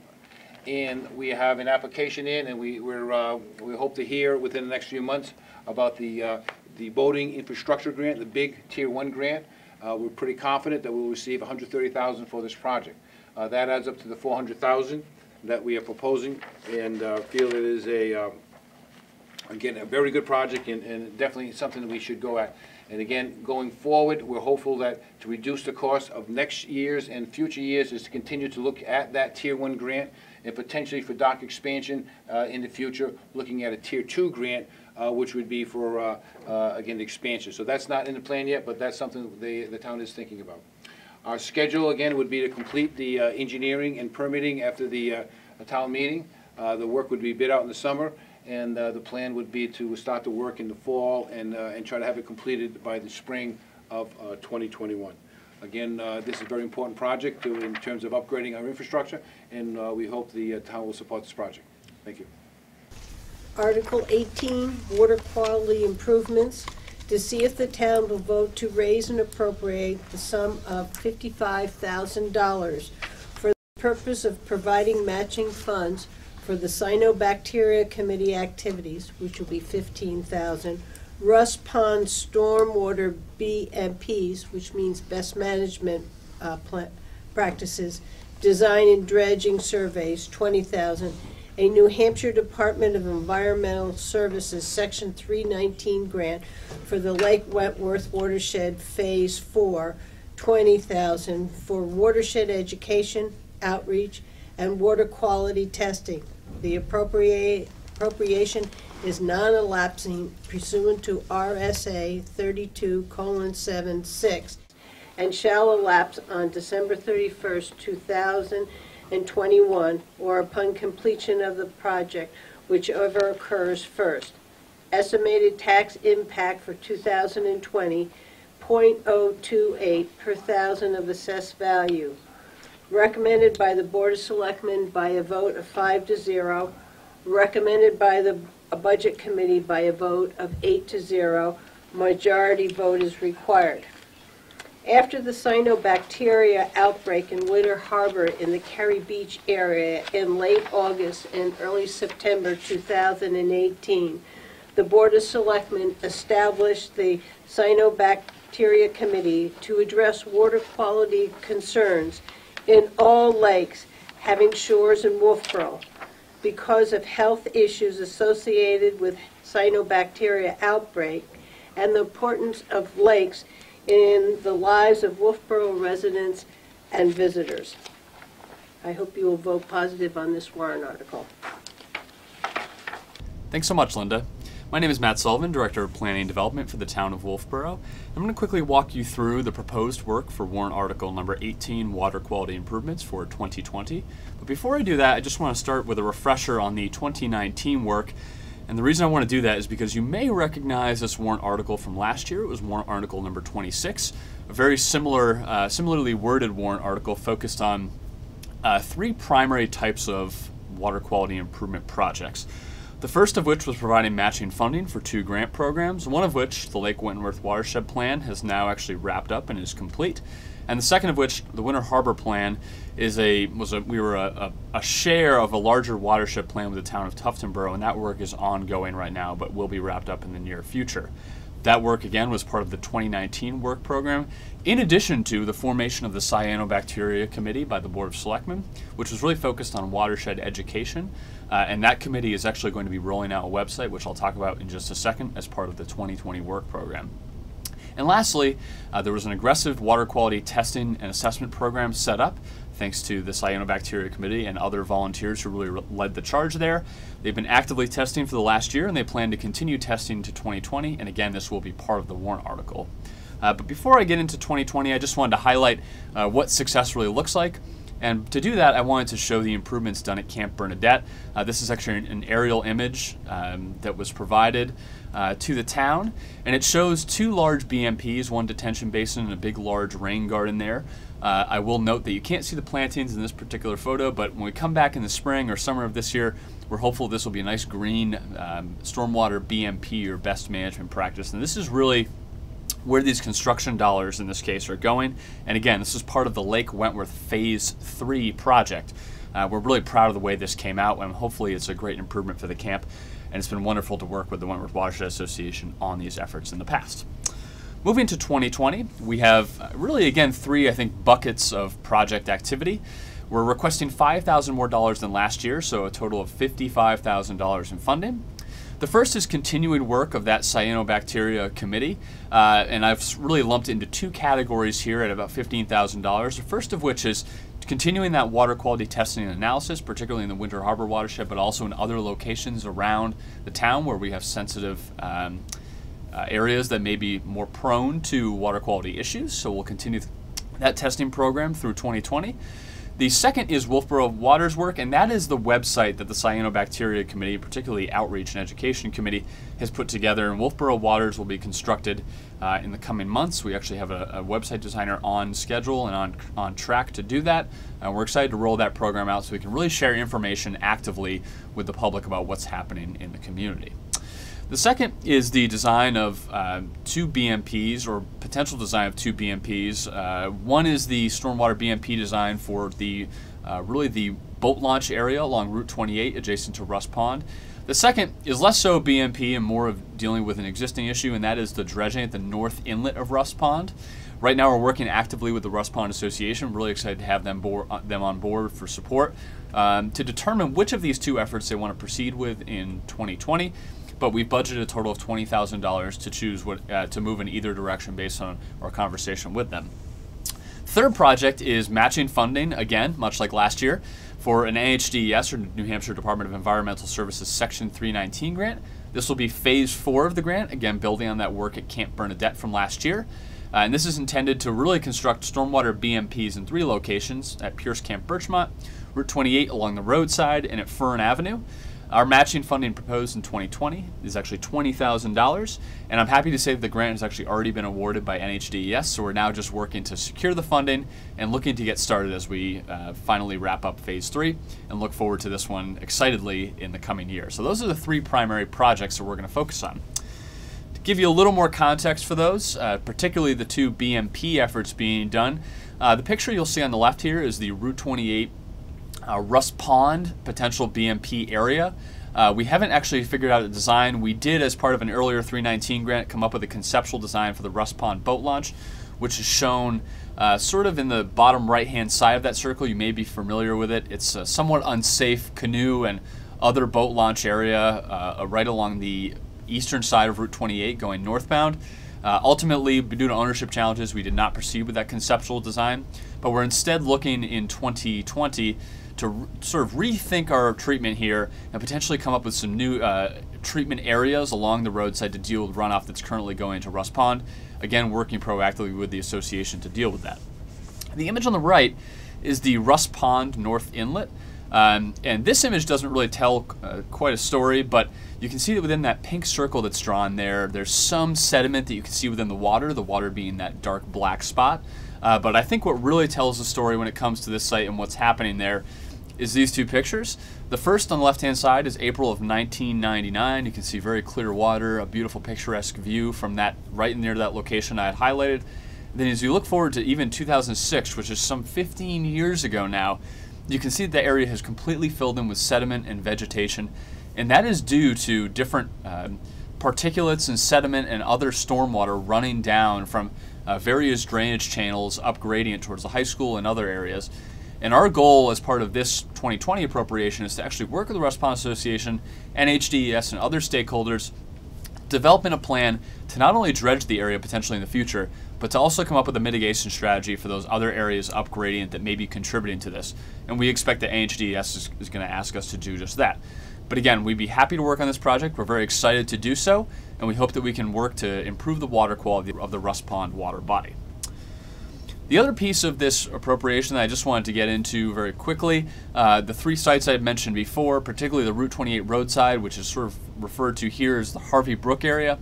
And we have an application in, and we hope to hear within the next few months about the boating infrastructure grant, the big Tier 1 grant. We're pretty confident that we'll receive $130,000 for this project. That adds up to the $400,000 that we are proposing, and feel it is again, a very good project and definitely something that we should go at. And again, going forward, we're hopeful that to reduce the cost of next year's and future years is to continue to look at that Tier 1 grant and potentially for dock expansion in the future, looking at a Tier 2 grant, which would be for, again, expansion. So that's not in the plan yet, but that's something the town is thinking about. Our schedule, again, would be to complete the engineering and permitting after the town meeting. The work would be bid out in the summer, and the plan would be to start the work in the fall and try to have it completed by the spring of 2021. Again, this is a very important project in terms of upgrading our infrastructure, and we hope the town will support this project. Thank you. Article 18, water quality improvements, to see if the town will vote to raise and appropriate the sum of $55,000 for the purpose of providing matching funds for the Cyanobacteria Committee activities, which will be $15,000, Rust Pond Stormwater BMPs, which means best management practices, design and dredging surveys, $20,000, a New Hampshire Department of Environmental Services Section 319 grant for the Lake Wentworth Watershed Phase 4, $20,000 for watershed education, outreach, and water quality testing. The appropriation is non-elapsing pursuant to RSA 32:7-6 and shall elapse on December 31st, 2021, or upon completion of the project, whichever occurs first. Estimated tax impact for 2020, 0.028 per thousand of assessed value. Recommended by the Board of Selectmen by a vote of 5-0. Recommended by the Budget Committee by a vote of 8-0. Majority vote is required. After the cyanobacteria outbreak in Winter Harbor in the Carey Beach area in late August and early September 2018, the Board of Selectmen established the Cyanobacteria Committee to address water quality concerns in all lakes having shores in Wolfeboro because of health issues associated with cyanobacteria outbreak and the importance of lakes in the lives of Wolfeboro residents and visitors. I hope you will vote positive on this warrant article. Thanks so much, Linda. My name is Matt Sullivan, Director of Planning and Development for the Town of Wolfeboro. I'm going to quickly walk you through the proposed work for warrant article number 18, water quality improvements for 2020. But before I do that, I just want to start with a refresher on the 2019 work. And the reason I want to do that is because you may recognize this warrant article from last year. It was warrant article number 26, a very similarly worded warrant article focused on three primary types of water quality improvement projects. The first of which was providing matching funding for 2 grant programs, one of which, the Lake Wentworth Watershed Plan, has now actually wrapped up and is complete. And the second of which, the Winter Harbor Plan, we were a share of a larger watershed plan with the town of Tuftonboro, and that work is ongoing right now, but will be wrapped up in the near future. That work, again, was part of the 2019 work program, in addition to the formation of the Cyanobacteria Committee by the Board of Selectmen, which was really focused on watershed education. And that committee is actually going to be rolling out a website, which I'll talk about in just a second, as part of the 2020 work program. And lastly, there was an aggressive water quality testing and assessment program set up, thanks to the Cyanobacteria Committee and other volunteers who really led the charge there. They've been actively testing for the last year, and they plan to continue testing to 2020, and again, this will be part of the warrant article. But before I get into 2020, I just wanted to highlight what success really looks like. And to do that, I wanted to show the improvements done at Camp Bernadette. This is actually an aerial image that was provided to the town, and it shows 2 large BMPs, 1 detention basin and a big large rain garden there. I will note that you can't see the plantings in this particular photo, but when we come back in the spring or summer of this year, we're hopeful this will be a nice green stormwater BMP, or best management practice. And this is really where these construction dollars in this case are going. And again, this is part of the Lake Wentworth Phase 3 project. We're really proud of the way this came out, and hopefully it's a great improvement for the camp. And it's been wonderful to work with the Wentworth Watershed Association on these efforts in the past. Moving to 2020, we have really, again, three, I think, buckets of project activity. We're requesting $5,000 more than last year, so a total of $55,000 in funding. The first is continuing work of that cyanobacteria committee, and I've really lumped it into two categories here at about $15,000. The first of which is continuing that water quality testing and analysis, particularly in the Winter Harbor watershed, but also in other locations around the town where we have sensitive areas that may be more prone to water quality issues. So we'll continue that testing program through 2020. The second is Wolfeboro Water's work, and that is the website that the Cyanobacteria Committee, particularly Outreach and Education Committee, has put together. And Wolfeboro Waters will be constructed in the coming months. We actually have a website designer on schedule and on track to do that. We're excited to roll that program out so we can really share information actively with the public about what's happening in the community. The second is the design of two BMPs, or potential design of two BMPs. One is the stormwater BMP design for the really the boat launch area along Route 28 adjacent to Russ Pond. The second is less so BMP and more of dealing with an existing issue, and that is the dredging at the north inlet of Russ Pond. Right now we're working actively with the Russ Pond Association. We're really excited to have them on board for support to determine which of these two efforts they want to proceed with in 2020. But we've budgeted a total of $20,000 to choose to move in either direction based on our conversation with them. Third project is matching funding, again, much like last year, for an NHDES, or New Hampshire Department of Environmental Services Section 319 grant. This will be phase 4 of the grant, again, building on that work at Camp Bernadette from last year. And this is intended to really construct stormwater BMPs in 3 locations: at Pierce Camp Birchmont, Route 28 along the roadside, and at Fern Avenue. Our matching funding proposed in 2020 is actually $20,000, and I'm happy to say that the grant has actually already been awarded by NHDES, so we're now just working to secure the funding and looking to get started as we finally wrap up phase 3 and look forward to this one excitedly in the coming year. So those are the 3 primary projects that we're going to focus on. To give you a little more context for those, particularly the 2 BMP efforts being done, the picture you'll see on the left here is the Route 28 Russ Pond potential BMP area. We haven't actually figured out a design. We did, as part of an earlier 319 grant, come up with a conceptual design for the Russ Pond boat launch, which is shown sort of in the bottom right-hand side of that circle. You may be familiar with it. It's a somewhat unsafe canoe and other boat launch area right along the eastern side of Route 28 going northbound. Ultimately, due to ownership challenges, we did not proceed with that conceptual design, but we're instead looking in 2020 to sort of rethink our treatment here and potentially come up with some new treatment areas along the roadside to deal with runoff that's currently going to Russ Pond. Again, working proactively with the association to deal with that. The image on the right is the Russ Pond North Inlet. And this image doesn't really tell quite a story, but you can see that within that pink circle that's drawn there, there's some sediment that you can see within the water being that dark black spot. But I think what really tells the story when it comes to this site and what's happening there is these 2 pictures. The first on the left-hand side is April of 1999. You can see very clear water, a beautiful picturesque view from that right near that location I had highlighted. Then as you look forward to even 2006, which is some 15 years ago now, you can see that the area has completely filled in with sediment and vegetation, and that is due to different particulates and sediment and other stormwater running down from various drainage channels up gradient towards the high school and other areas. And our goal as part of this 2020 appropriation is to actually work with the Russ Pond Association, NHDES, and other stakeholders, developing a plan to not only dredge the area potentially in the future, but to also come up with a mitigation strategy for those other areas up gradient that may be contributing to this. And we expect that NHDES is going to ask us to do just that. But again, we'd be happy to work on this project. We're very excited to do so, and we hope that we can work to improve the water quality of the Russ Pond water body. The other piece of this appropriation that I just wanted to get into very quickly, the 3 sites I had mentioned before, particularly the Route 28 roadside, which is sort of referred to here as the Harvey Brook area.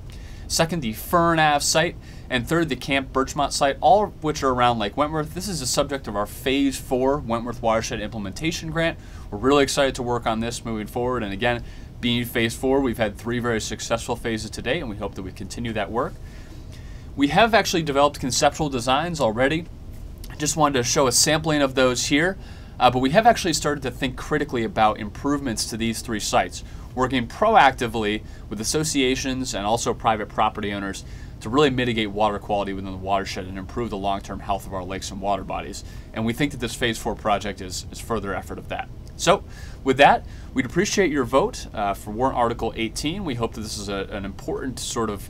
Second, the Fern Ave site. And third, the Camp Birchmont site, all of which are around Lake Wentworth. This is the subject of our Phase 4 Wentworth Watershed Implementation Grant. We're really excited to work on this moving forward. And again, being Phase 4, we've had 3 very successful phases to date, and we hope that we continue that work. We have actually developed conceptual designs already. I just wanted to show a sampling of those here. but we have actually started to think critically about improvements to these 3 sites, working proactively with associations and also private property owners to really mitigate water quality within the watershed and improve the long-term health of our lakes and water bodies. And we think that this Phase 4 project is further effort of that. So with that, we'd appreciate your vote for Warrant Article 18. We hope that this is an important sort of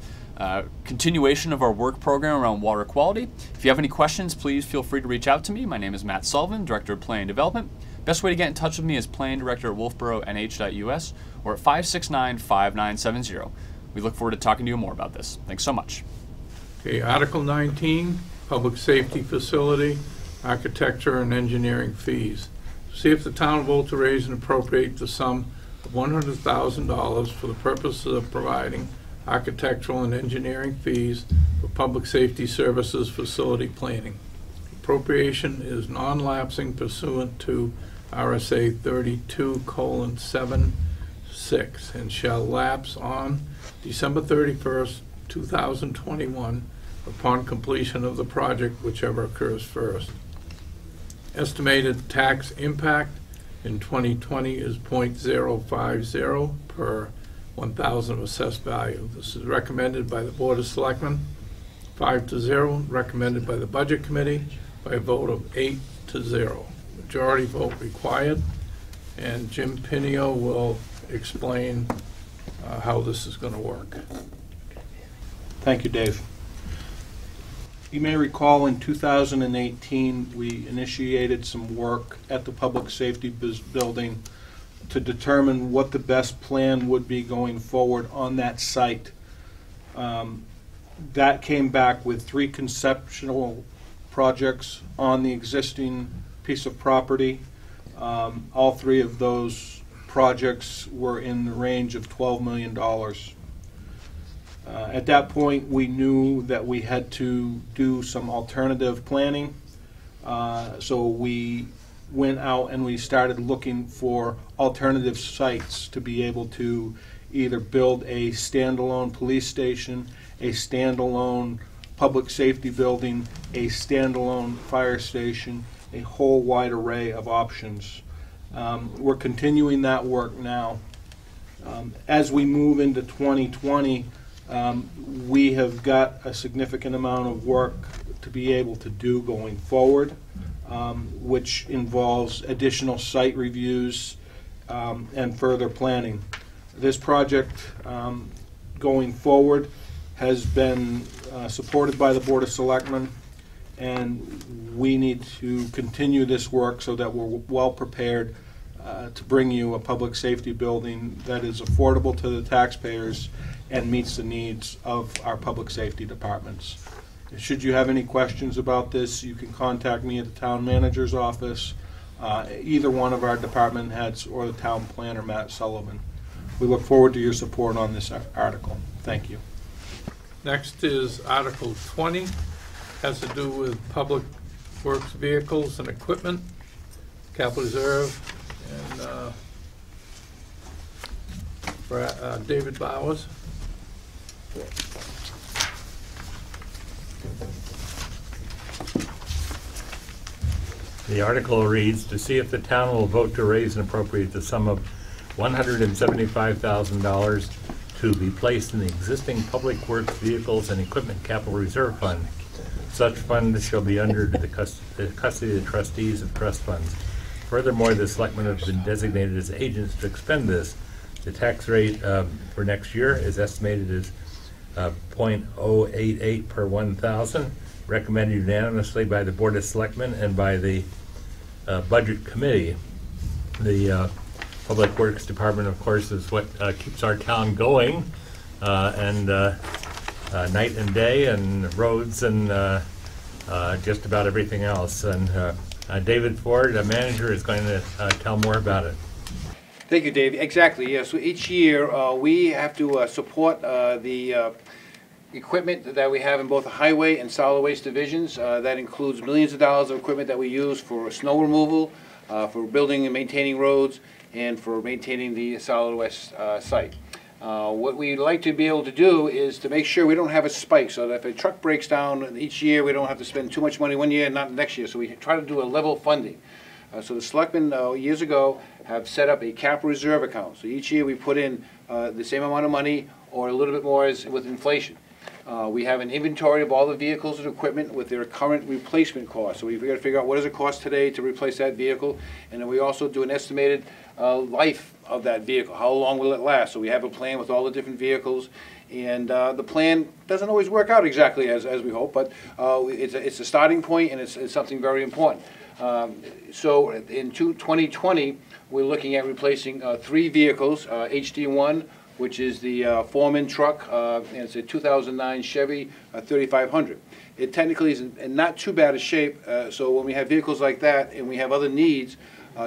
continuation of our work program around water quality. If you have any questions, please feel free to reach out to me. My name is Matt Sullivan, Director of Planning Development. Best way to get in touch with me is planning director at wolfeboronh.us or at 569-5970. We look forward to talking to you more about this. Thanks so much. Okay, Article 19, Public Safety Facility, Architecture and Engineering Fees. See if the town will to raise and appropriate the sum of $100,000 for the purposes of providing architectural and engineering fees for public safety services facility planning. Appropriation is non-lapsing pursuant to RSA 32:7(6) and shall lapse on December 31st, 2021 upon completion of the project, whichever occurs first. Estimated tax impact in 2020 is .050 per 1,000 of assessed value. This is recommended by the Board of Selectmen, 5-0, recommended by the Budget Committee by a vote of 8-0. Majority vote required, and Jim Pinio will explain how this is going to work. Thank you, Dave. You may recall in 2018 we initiated some work at the Public Safety Building to determine what the best plan would be going forward on that site. That came back with 3 conceptual projects on the existing piece of property. All 3 of those projects were in the range of $12 million. At that point, we knew that we had to do some alternative planning, so we went out and we started looking for alternative sites to be able to either build a standalone police station, a standalone public safety building, a standalone fire station, a whole wide array of options. We're continuing that work now. As we move into 2020, we have got a significant amount of work to be able to do going forward, which involves additional site reviews and further planning. This project going forward has been supported by the Board of Selectmen, and we need to continue this work so that we're well prepared to bring you a public safety building that is affordable to the taxpayers and meets the needs of our public safety departments. Should you have any questions about this, you can contact me at the town manager's office, either one of our department heads, or the town planner, Matt Sullivan. We look forward to your support on this article. Thank you. Next is Article 20, has to do with public works vehicles and equipment, capital reserve, and David Bowers. The article reads, to see if the town will vote to raise and appropriate the sum of $175,000 to be placed in the existing Public Works Vehicles and Equipment Capital Reserve Fund. Such fund shall be under the custody of the trustees of trust funds. Furthermore, the selectmen have been designated as agents to expend this. The tax rate for next year is estimated as .088 per 1,000, recommended unanimously by the Board of Selectmen and by the Budget Committee. The Public Works Department, of course, is what keeps our town going, and night and day, and roads, and just about everything else. And David Ford, the manager, is going to tell more about it. Thank you, Dave. Exactly, yes. So each year we have to support the equipment that we have in both the highway and solid waste divisions. That includes millions of dollars of equipment that we use for snow removal, for building and maintaining roads, and for maintaining the solid waste site. What we'd like to be able to do is to make sure we don't have a spike, so that if a truck breaks down each year, we don't have to spend too much money one year and not the next year. So we try to do a level funding. So the selectmen, years ago, have set up a capital reserve account. So each year we put in the same amount of money or a little bit more as with inflation. We have an inventory of all the vehicles and equipment with their current replacement cost. So we've got to figure out what does it cost today to replace that vehicle, and then we also do an estimated life of that vehicle. How long will it last? So we have a plan with all the different vehicles, and the plan doesn't always work out exactly as we hope, but it's a starting point, and it's something very important. So in 2020, we're looking at replacing 3 vehicles, HD1, which is the foreman truck, and it's a 2009 Chevy 3500. It technically is in not too bad a shape, so when we have vehicles like that and we have other needs,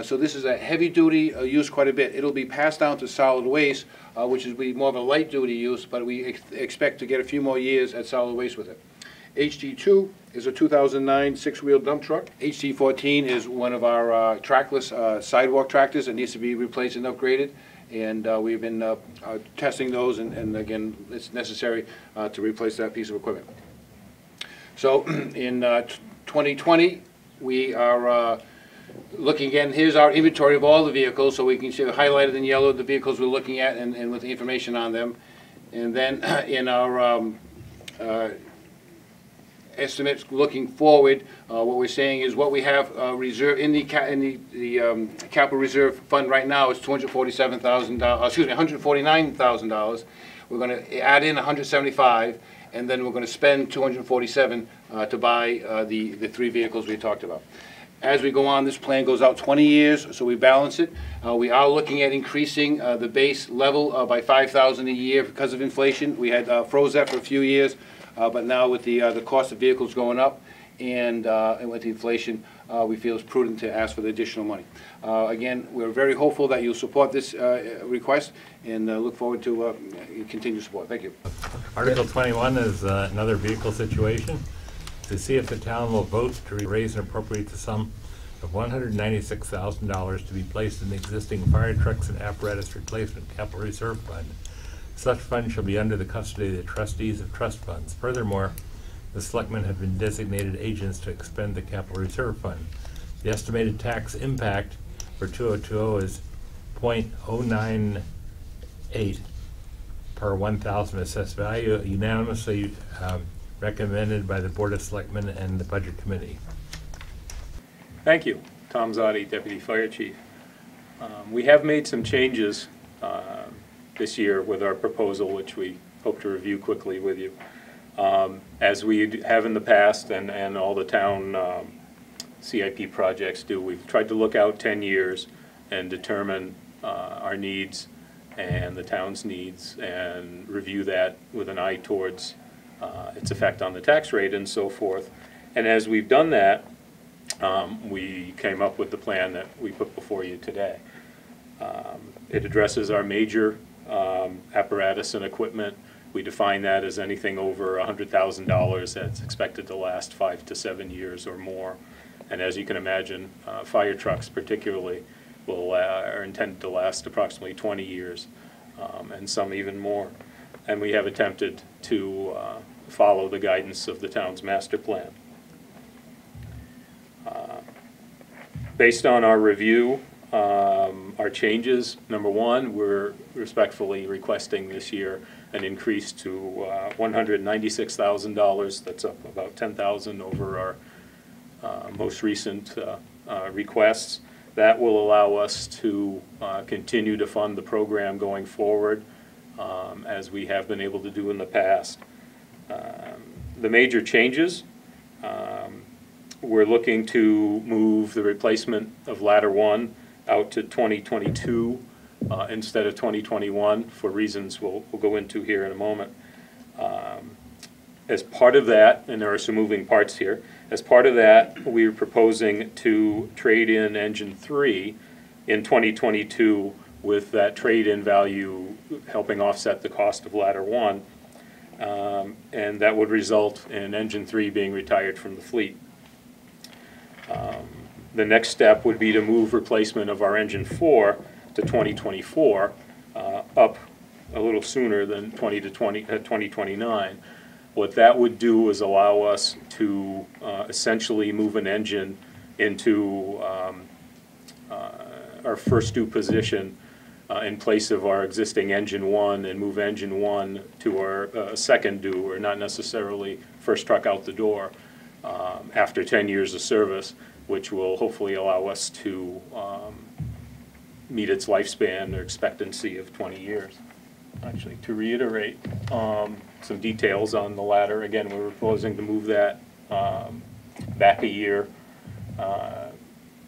so this is a heavy duty use quite a bit. It'll be passed down to solid waste, which is be more of a light duty use, but we expect to get a few more years at solid waste with it. HD2 is a 2009 6-wheel dump truck. HD14 is one of our trackless sidewalk tractors that needs to be replaced and upgraded. And we've been testing those, and again, it's necessary to replace that piece of equipment. So in 2020, we are looking again. Here's our inventory of all the vehicles, so we can see highlighted in yellow the vehicles we're looking at and with the information on them. And then in our estimates looking forward, what we're saying is what we have reserve in the capital reserve fund right now is $247,000. Excuse me, $149,000. We're going to add in $175,000, and then we're going to spend $247,000 to buy the 3 vehicles we talked about. As we go on, this plan goes out 20 years, so we balance it. We are looking at increasing the base level by $5,000 a year because of inflation. We had froze that for a few years. But now with the cost of vehicles going up and with the inflation, we feel it's prudent to ask for the additional money. Again, we're very hopeful that you'll support this request, and look forward to continued support. Thank you. Article 21 is another vehicle situation. To see if the town will vote to raise and appropriate the sum of $196,000 to be placed in the existing fire trucks and apparatus replacement capital reserve fund. Such fund shall be under the custody of the trustees of trust funds. Furthermore, the selectmen have been designated agents to expend the capital reserve fund. The estimated tax impact for 2020 is .098 per 1,000 assessed value, unanimously recommended by the Board of Selectmen and the Budget Committee. Thank you. Tom Zotti, Deputy Fire Chief. We have made some changes this year with our proposal, which we hope to review quickly with you. As we have in the past, and all the town CIP projects do, we've tried to look out 10 years and determine our needs and the town's needs and review that with an eye towards its effect on the tax rate and so forth. And as we've done that, we came up with the plan that we put before you today. It addresses our major apparatus and equipment. We define that as anything over $100,000 that's expected to last 5 to 7 years or more. And as you can imagine, fire trucks particularly are intended to last approximately 20 years, and some even more. And we have attempted to follow the guidance of the town's master plan. Based on our review, our changes, number one, we're respectfully requesting this year an increase to $196,000. That's up about $10,000 over our most recent requests. That will allow us to continue to fund the program going forward, as we have been able to do in the past. The major changes, we're looking to move the replacement of ladder 1 out to 2022 instead of 2021 for reasons we'll go into here in a moment. As part of that, and there are some moving parts here, as part of that, we're proposing to trade in engine 3 in 2022 with that trade-in value helping offset the cost of ladder 1. And that would result in engine 3 being retired from the fleet. The next step would be to move replacement of our engine 4 to 2024, up a little sooner than 2029. What that would do is allow us to essentially move an engine into our first due position in place of our existing engine 1 and move engine 1 to our second due, or not necessarily first truck out the door after 10 years of service, which will hopefully allow us to meet its lifespan or expectancy of 20 years. Actually, to reiterate some details on the ladder, again, we're proposing to move that back a year.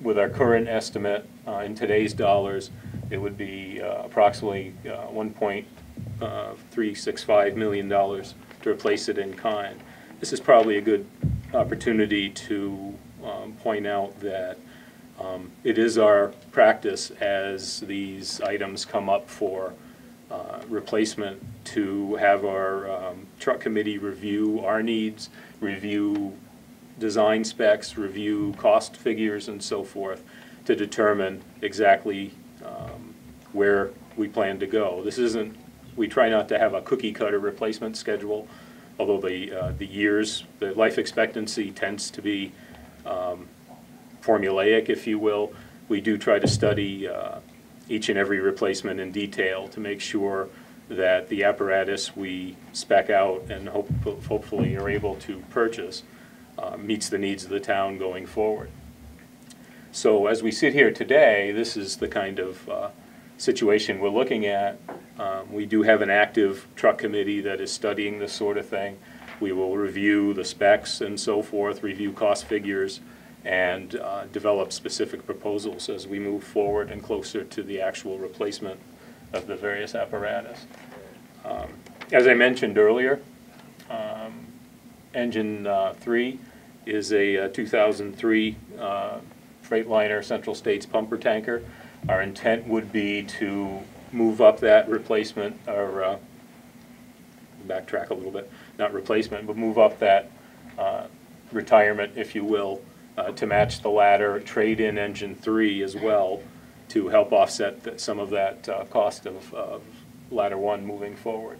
With our current estimate in today's dollars, it would be approximately $1.365 million to replace it in kind. This is probably a good opportunity to point out that it is our practice as these items come up for replacement to have our truck committee review our needs, review design specs, review cost figures and so forth to determine exactly where we plan to go. This isn't, we try not to have a cookie cutter replacement schedule, although the life expectancy tends to be formulaic, if you will. We do try to study each and every replacement in detail to make sure that the apparatus we spec out and hopefully are able to purchase meets the needs of the town going forward. So as we sit here today, this is the kind of situation we're looking at. We do have an active truck committee that is studying this sort of thing. We will review the specs and so forth, review cost figures, and develop specific proposals as we move forward and closer to the actual replacement of the various apparatus. As I mentioned earlier, Engine 3 is a 2003 Freightliner Central States pumper tanker. Our intent would be to move up that replacement, or backtrack a little bit, not replacement, but move up that retirement, if you will, to match the ladder, trade in Engine 3 as well to help offset some of that cost of ladder 1 moving forward.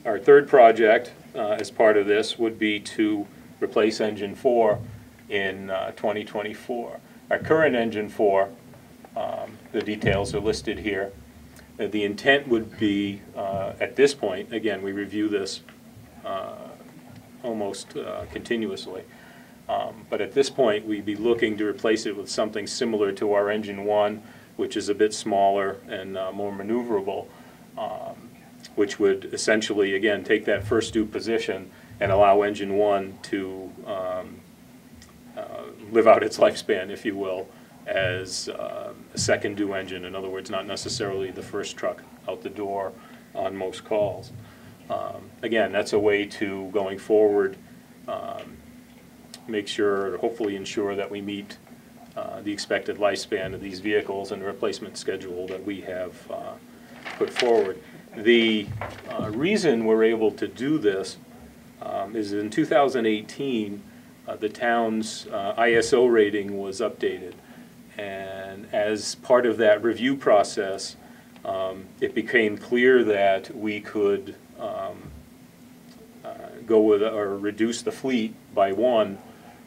Our third project as part of this would be to replace Engine 4 in 2024. Our current Engine 4, the details are listed here. The intent would be, at this point, again, we review this almost continuously, but at this point we'd be looking to replace it with something similar to our Engine 1, which is a bit smaller and more maneuverable, which would essentially, again, take that first due position and allow Engine 1 to live out its lifespan, if you will, as a second due engine. In other words, not necessarily the first truck out the door on most calls. Again, that's a way to, going forward, make sure, or hopefully ensure that we meet the expected lifespan of these vehicles and the replacement schedule that we have put forward. The reason we're able to do this is in 2018, the town's ISO rating was updated. And as part of that review process, it became clear that we could go with or reduce the fleet by 1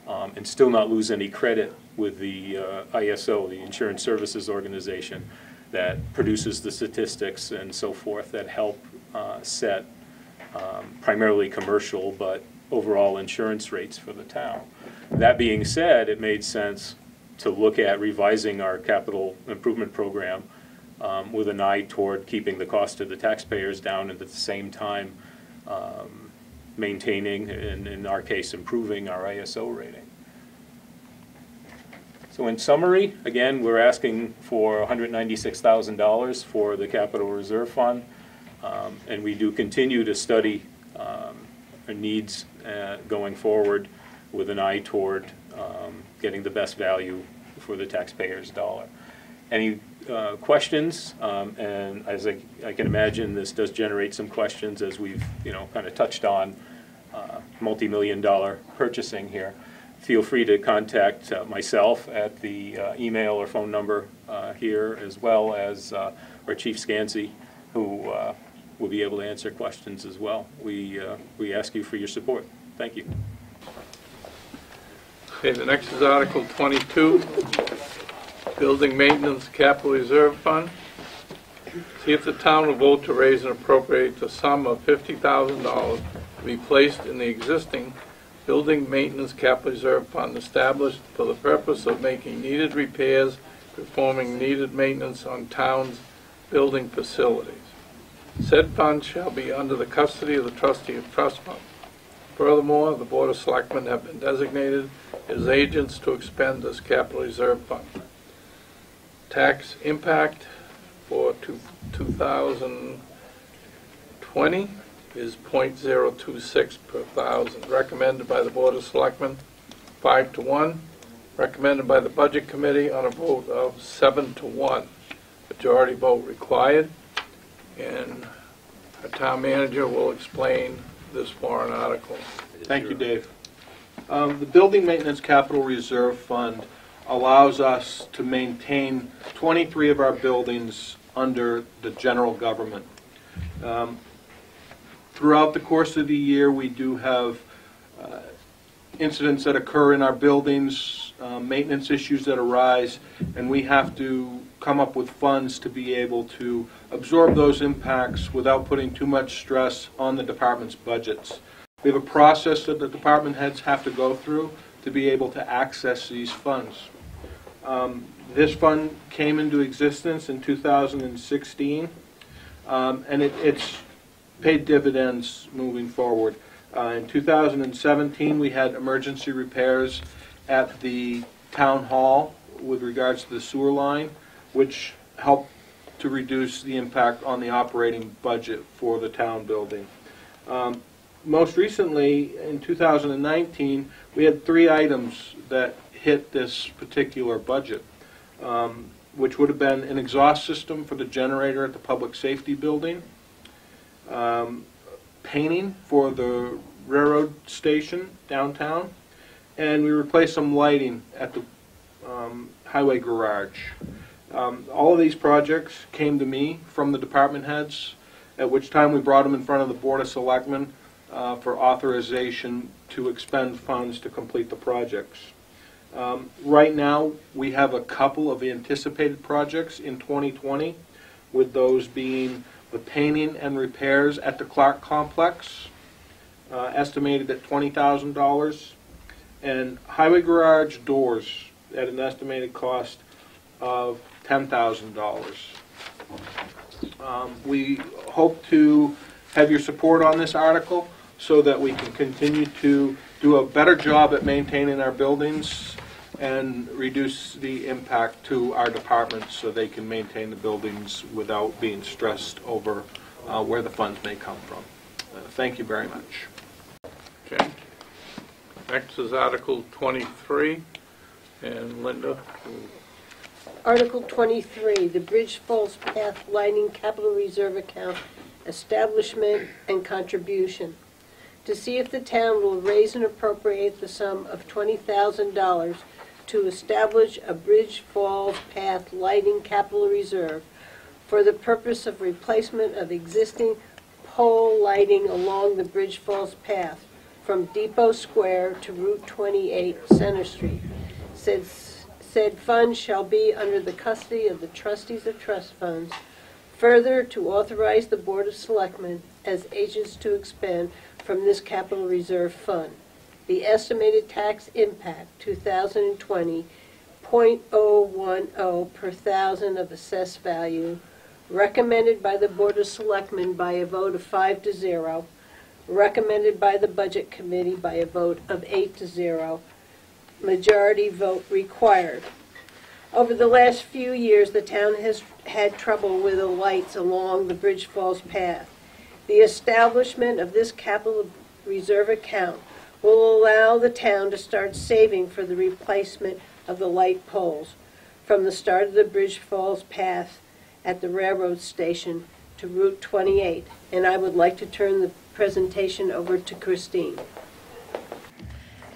and still not lose any credit with the ISO, the Insurance Services Organization, that produces the statistics and so forth that help set primarily commercial but overall insurance rates for the town. That being said, it made sense to look at revising our capital improvement program with an eye toward keeping the cost to the taxpayers down and at the same time maintaining, and in our case, improving our ISO rating. So in summary, again, we're asking for $196,000 for the Capital Reserve Fund, and we do continue to study our needs going forward with an eye toward getting the best value for the taxpayer's dollar. Any questions? And as I can imagine, this does generate some questions as we've kind of touched on multi-million-dollar purchasing here. Feel free to contact myself at the email or phone number here, as well as our Chief Scansey, who will be able to answer questions as well. We ask you for your support. Thank you. Okay, the next is Article 22, Building Maintenance Capital Reserve Fund. See if the town will vote to raise and appropriate the sum of $50,000 to be placed in the existing Building Maintenance Capital Reserve Fund established for the purpose of making needed repairs, performing needed maintenance on town's building facilities. Said fund shall be under the custody of the trustee of trust fund. Furthermore, the Board of Selectmen have been designated as agents to expend this capital reserve fund. Tax impact for 2020 is .026 per thousand. Recommended by the Board of Selectmen 5-1. Recommended by the Budget Committee on a vote of 7-1. Majority vote required. And our town manager will explain this warrant article. Thank you, Dave. The Building Maintenance Capital Reserve Fund allows us to maintain 23 of our buildings under the general government. Throughout the course of the year, we do have incidents that occur in our buildings, maintenance issues that arise, and we have to come up with funds to be able to absorb those impacts without putting too much stress on the department's budgets. We have a process that the department heads have to go through to be able to access these funds. This fund came into existence in 2016, and it's paid dividends moving forward. In 2017, we had emergency repairs at the Town Hall with regards to the sewer line, which helped to reduce the impact on the operating budget for the town building. Most recently, in 2019, we had 3 items that hit this particular budget, which would have been an exhaust system for the generator at the public safety building, painting for the railroad station downtown, and we replaced some lighting at the highway garage. All of these projects came to me from the department heads, at which time we brought them in front of the Board of Selectmen for authorization to expend funds to complete the projects. Right now, we have a couple of anticipated projects in 2020, with those being the painting and repairs at the Clark Complex, estimated at $20,000, and highway garage doors at an estimated cost of $10,000. We hope to have your support on this article so that we can continue to do a better job at maintaining our buildings and reduce the impact to our departments so they can maintain the buildings without being stressed over where the funds may come from. Thank you very much. Okay. Next is Article 23, and Linda. Article 23, the Bridge Falls Path Lighting Capital Reserve Account, Establishment and Contribution. To see if the town will raise and appropriate the sum of $20,000 to establish a Bridge Falls Path Lighting Capital Reserve for the purpose of replacement of existing pole lighting along the Bridge Falls Path from Depot Square to Route 28 Center Street. Said fund shall be under the custody of the trustees of trust funds. Further, to authorize the Board of Selectmen as agents to expend from this capital reserve fund. The estimated tax impact 2020 .010 per thousand of assessed value, recommended by the Board of Selectmen by a vote of 5-0, recommended by the Budget Committee by a vote of 8-0, majority vote required. Over the last few years, the town has had trouble with the lights along the Bridge Falls Path. The establishment of this capital reserve account will allow the town to start saving for the replacement of the light poles from the start of the Bridge Falls Path at the railroad station to Route 28. And I would like to turn the presentation over to Christine.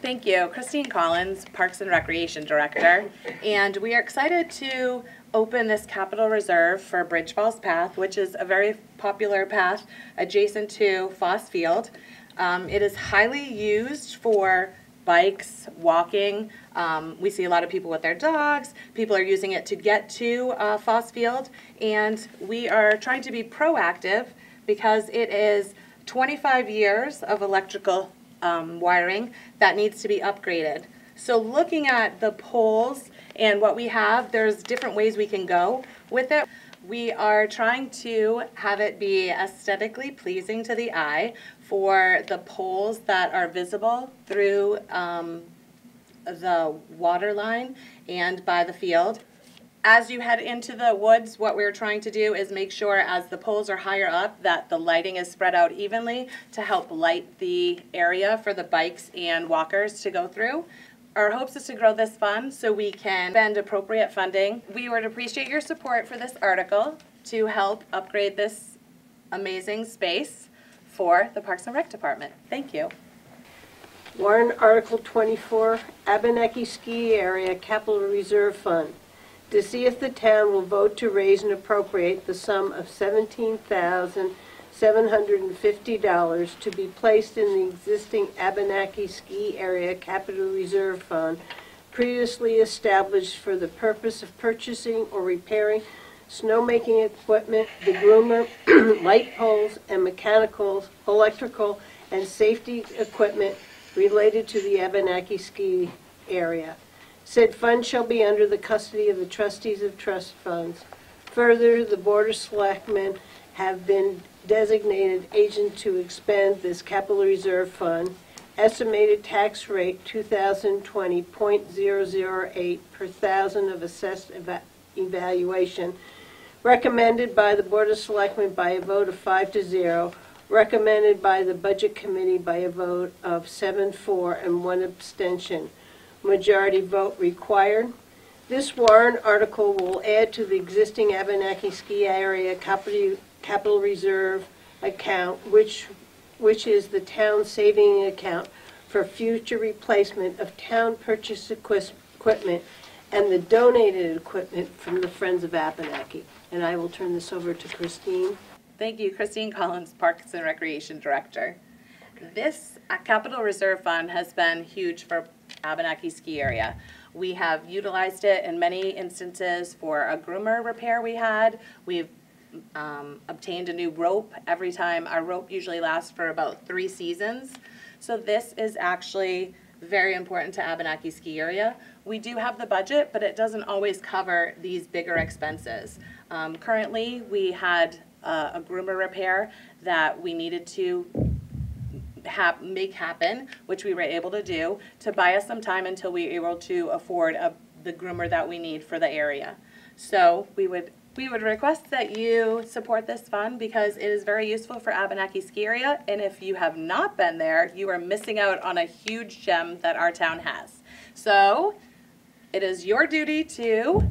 Thank you. Christine Collins, Parks and Recreation Director, and we are excited to open this capital reserve for Bridge Falls Path, which is a very popular path adjacent to Foss Field. It is highly used for bikes, walking. We see a lot of people with their dogs. People are using it to get to Foss Field, and we are trying to be proactive because it is 25 years of electrical wiring that needs to be upgraded. So looking at the poles and what we have, there's different ways we can go with it. We are trying to have it be aesthetically pleasing to the eye for the poles that are visible through the water line and by the field. As you head into the woods, what we're trying to do is make sure as the poles are higher up that the lighting is spread out evenly to help light the area for the bikes and walkers to go through. Our hopes is to grow this fund so we can spend appropriate funding. We would appreciate your support for this article to help upgrade this amazing space for the Parks and Rec Department. Thank you. Warrant Article 24, Abenaki Ski Area Capital Reserve Fund. To see if the town will vote to raise and appropriate the sum of $17,750 to be placed in the existing Abenaki Ski Area Capital Reserve Fund previously established for the purpose of purchasing or repairing snowmaking equipment, the groomer, light poles, and mechanicals, electrical, and safety equipment related to the Abenaki Ski Area. Said fund shall be under the custody of the trustees of trust funds. Further, the Board of Selectmen have been designated agent to expend this capital reserve fund. Estimated tax rate 2020 .008 per thousand of assessed evaluation. Recommended by the Board of Selectmen by a vote of 5-0. Recommended by the Budget Committee by a vote of 7-4 and 1 abstention. Majority vote required. This warrant article will add to the existing Abenaki Ski Area Capital Reserve account, which is the town saving account for future replacement of town purchased equipment and the donated equipment from the Friends of Abenaki. And I will turn this over to Christine. Thank you, Christine Collins, Parks and Recreation Director. This Capital Reserve Fund has been huge for Abenaki Ski Area. We have utilized it in many instances for a groomer repair we had. We've obtained a new rope every time. Our rope usually lasts for about 3 seasons. So this is actually very important to Abenaki Ski Area. We do have the budget, but it doesn't always cover these bigger expenses. Currently, we had a groomer repair that we needed to make happen, which we were able to do, to buy us some time until we were able to afford the groomer that we need for the area. So we would request that you support this fund because it is very useful for Abenaki Ski Area, and if you have not been there, you are missing out on a huge gem that our town has. So it is your duty to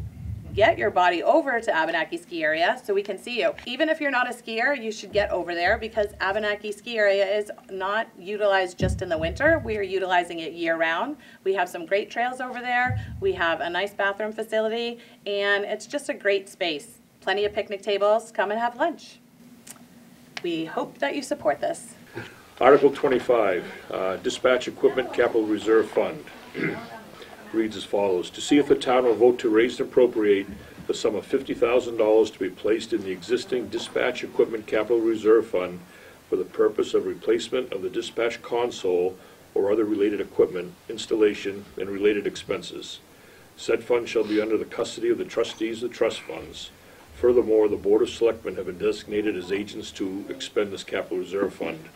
get your body over to Abenaki Ski Area so we can see you. Even if you're not a skier, you should get over there because Abenaki Ski Area is not utilized just in the winter. We are utilizing it year-round. We have some great trails over there. We have a nice bathroom facility, and it's just a great space. Plenty of picnic tables. Come and have lunch. We hope that you support this. Article 25, Dispatch Equipment Capital Reserve Fund. Reads as follows. To see if the town will vote to raise and appropriate the sum of $50,000 to be placed in the existing Dispatch Equipment Capital Reserve Fund for the purpose of replacement of the dispatch console or other related equipment, installation, and related expenses. Said fund shall be under the custody of the trustees of the trust funds. Furthermore, the Board of Selectmen have been designated as agents to expend this capital reserve fund.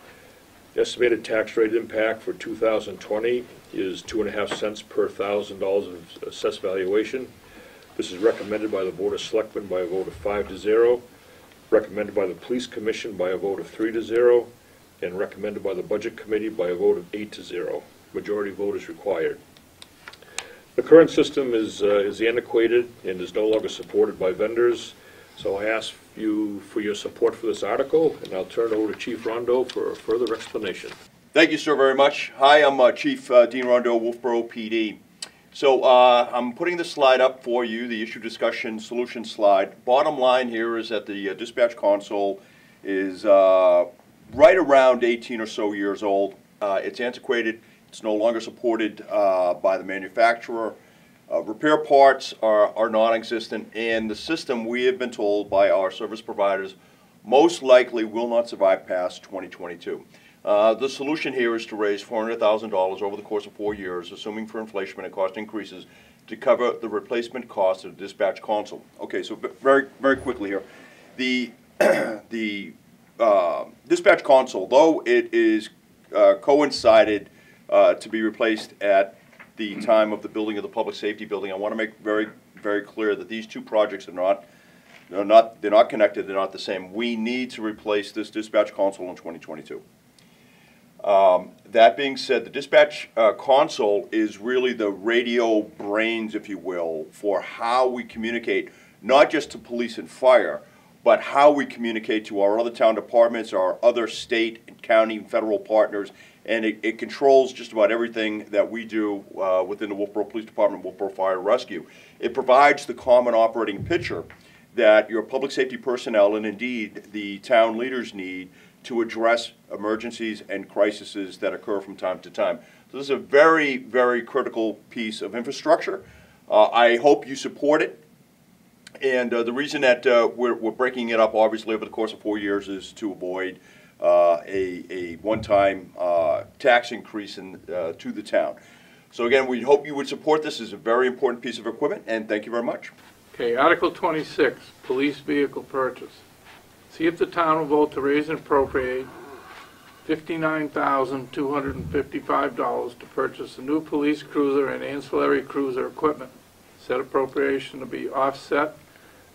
Estimated tax rate impact for 2020 is 2.5 cents per $1,000 of assessed valuation. This is recommended by the Board of Selectmen by a vote of 5-0, recommended by the Police Commission by a vote of 3-0, and recommended by the Budget Committee by a vote of 8-0. Majority vote is required. The current system is antiquated and is no longer supported by vendors, so I ask you for your support for this article, and I'll turn it over to Chief Rondo for a further explanation. Thank you, sir, very much. Hi, I'm Chief Dean Rondo, Wolfeboro PD. So I'm putting this slide up for you, the issue discussion solution slide. Bottom line here is that the dispatch console is right around 18 or so years old. It's antiquated. It's no longer supported by the manufacturer. Repair parts are non-existent, and the system, we have been told by our service providers, most likely will not survive past 2022. The solution here is to raise $400,000 over the course of 4 years, assuming for inflation and cost increases, to cover the replacement cost of the dispatch console. Okay, so very, very quickly here. The dispatch console, though it is coincided to be replaced at the time of the building of the public safety building, I want to make very, very clear that these two projects are they're not connected, they're not the same. We need to replace this dispatch console in 2022. That being said, the dispatch console is really the radio brains, if you will, for how we communicate, not just to police and fire, but how we communicate to our other town departments, our other state and county and federal partners, and it controls just about everything that we do within the Wolfeboro Police Department, Wolfeboro Fire Rescue. It provides the common operating picture that your public safety personnel and indeed the town leaders need to address emergencies and crises that occur from time to time. So this is a very, very critical piece of infrastructure. I hope you support it. And the reason that we're breaking it up, obviously, over the course of 4 years is to avoid a one-time tax increase to the town. So again, we hope you would support this. This is a very important piece of equipment, and thank you very much. Okay, Article 26, police vehicle purchase. See if the town will vote to raise and appropriate $59,255 to purchase a new police cruiser and ancillary cruiser equipment. Said appropriation to be offset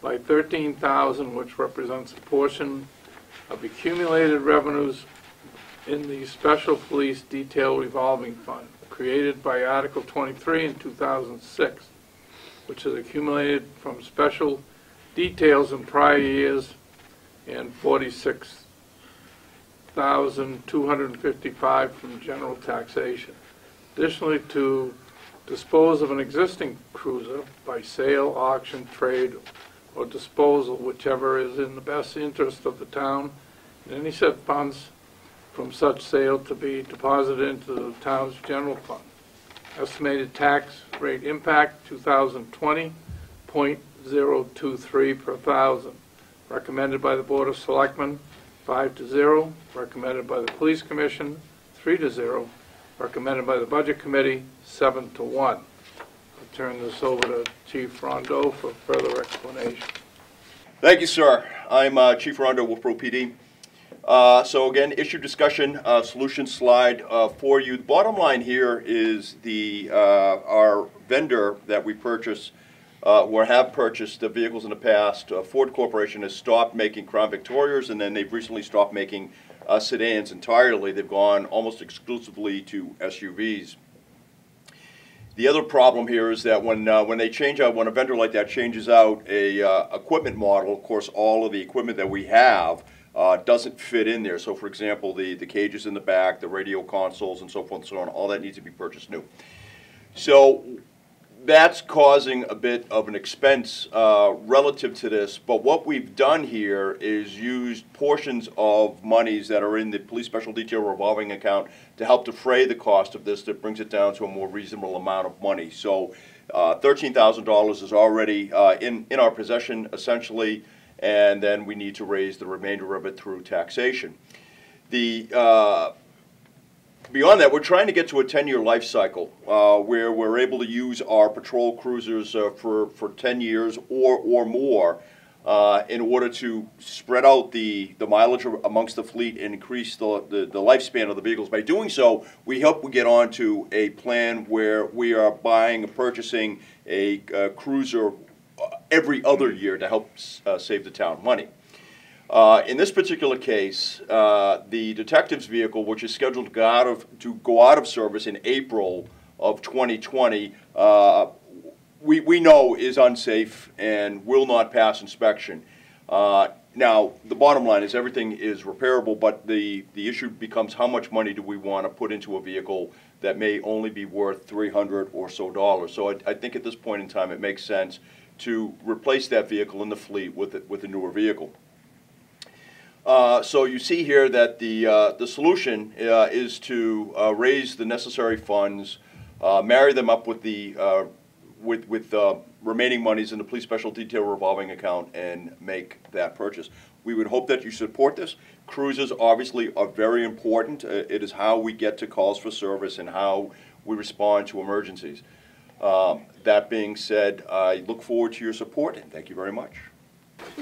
by $13,000, which represents a portion of accumulated revenues in the Special Police Detail Revolving Fund, created by Article 23 in 2006, which is accumulated from special details in prior years, and $46,255 from general taxation. Additionally, to dispose of an existing cruiser by sale, auction, trade, or disposal, whichever is in the best interest of the town, and any said funds from such sale to be deposited into the town's general fund. Estimated tax rate impact 2020, 0.023 per thousand. Recommended by the Board of Selectmen, 5-0. Recommended by the Police Commission, 3-0. Recommended by the Budget Committee, 7-1. I'll turn this over to Chief Rondeau for further explanation. Thank you, sir. I'm Chief Rondeau, Wolfeboro PD. So again, issue discussion, solution slide for you. The bottom line here is our vendor that we purchase or have purchased the vehicles in the past. Ford Corporation has stopped making Crown Victorias, and then they've recently stopped making sedans entirely. They've gone almost exclusively to SUVs. The other problem here is that when they change out, when a vendor like that changes out a equipment model, of course, all of the equipment that we have doesn't fit in there. So, for example, the cages in the back, the radio consoles, and so forth and so on, all that needs to be purchased new. So that's causing a bit of an expense relative to this, but what we've done here is used portions of monies that are in the police special detail revolving account to help defray the cost of this. That brings it down to a more reasonable amount of money. So $13,000 is already in our possession, essentially, and then we need to raise the remainder of it through taxation. Beyond that, we're trying to get to a 10-year life cycle where we're able to use our patrol cruisers for 10 years or more in order to spread out the mileage amongst the fleet and increase the lifespan of the vehicles. By doing so, we hope we get onto a plan where we are buying and purchasing a cruiser every other year to help save the town money. In this particular case, the detective's vehicle, which is scheduled to go out of service in April of 2020, we know is unsafe and will not pass inspection. Now, the bottom line is everything is repairable, but the issue becomes how much money do we want to put into a vehicle that may only be worth $300 or so. So I think at this point in time it makes sense to replace that vehicle in the fleet with a newer vehicle. So you see here that the solution is to raise the necessary funds, marry them up with the remaining monies in the police special detail revolving account, and make that purchase. We would hope that you support this. Cruisers obviously are very important. It is how we get to calls for service and how we respond to emergencies. That being said, I look forward to your support, and thank you very much.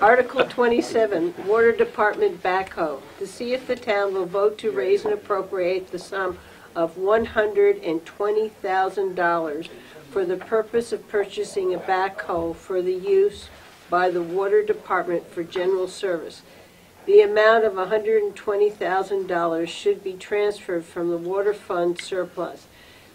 Article 27, Water Department backhoe. To see if the town will vote to raise and appropriate the sum of $120,000 for the purpose of purchasing a backhoe for the use by the Water Department for general service. The amount of $120,000 should be transferred from the water fund surplus.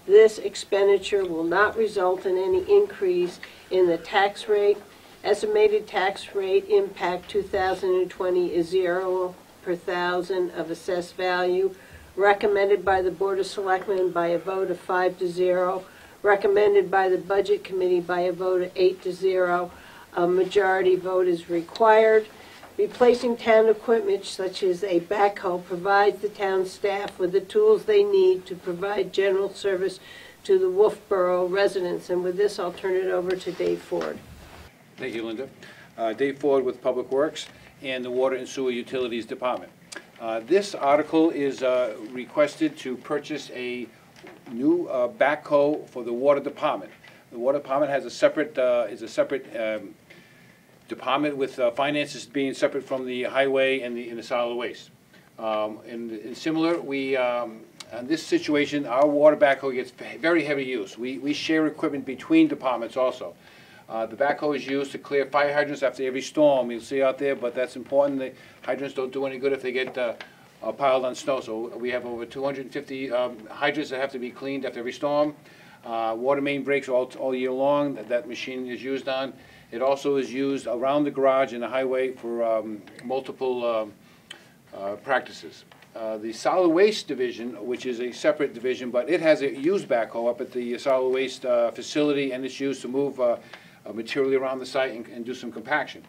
This expenditure will not result in any increase in the tax rate. Estimated tax rate impact 2020 is 0 per thousand of assessed value. Recommended by the Board of Selectmen by a vote of 5-0. Recommended by the Budget Committee by a vote of 8-0. A majority vote is required. Replacing town equipment such as a backhoe provides the town staff with the tools they need to provide general service to the Wolfeboro residents. And with this, I'll turn it over to Dave Ford. Thank you, Linda. Dave Ford with Public Works and the Water and Sewer Utilities Department. This article is requested to purchase a new backhoe for the Water Department. The Water Department has a separate department with finances being separate from the highway and the solid waste. And similar, in this situation, our water backhoe gets very heavy use. We share equipment between departments also. The backhoe is used to clear fire hydrants after every storm. You'll see out there, but that's important. The hydrants don't do any good if they get piled on snow. So we have over 250 hydrants that have to be cleaned after every storm. Water main breaks all year long. That machine is used on. It also is used around the garage and the highway for multiple practices. The solid waste division, which is a separate division, but it has a used backhoe up at the solid waste facility, and it's used to move material around the site and do some compaction.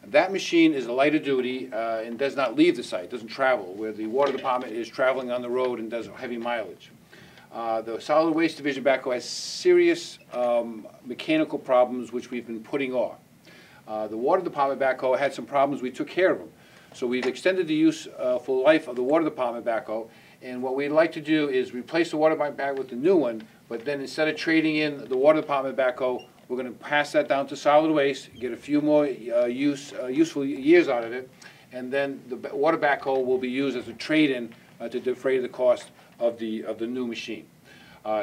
That machine is a lighter duty and does not leave the site, doesn't travel, where the water department is traveling on the road and does heavy mileage. The solid waste division backhoe has serious mechanical problems which we've been putting off. The water department backhoe had some problems, we took care of them. So we've extended the useful life of the water department backhoe, and what we'd like to do is replace the water department backhoe with the new one, but then instead of trading in the water department backhoe, we're going to pass that down to solid waste, get a few more useful years out of it, and then the water backhoe will be used as a trade-in to defray the cost of the new machine.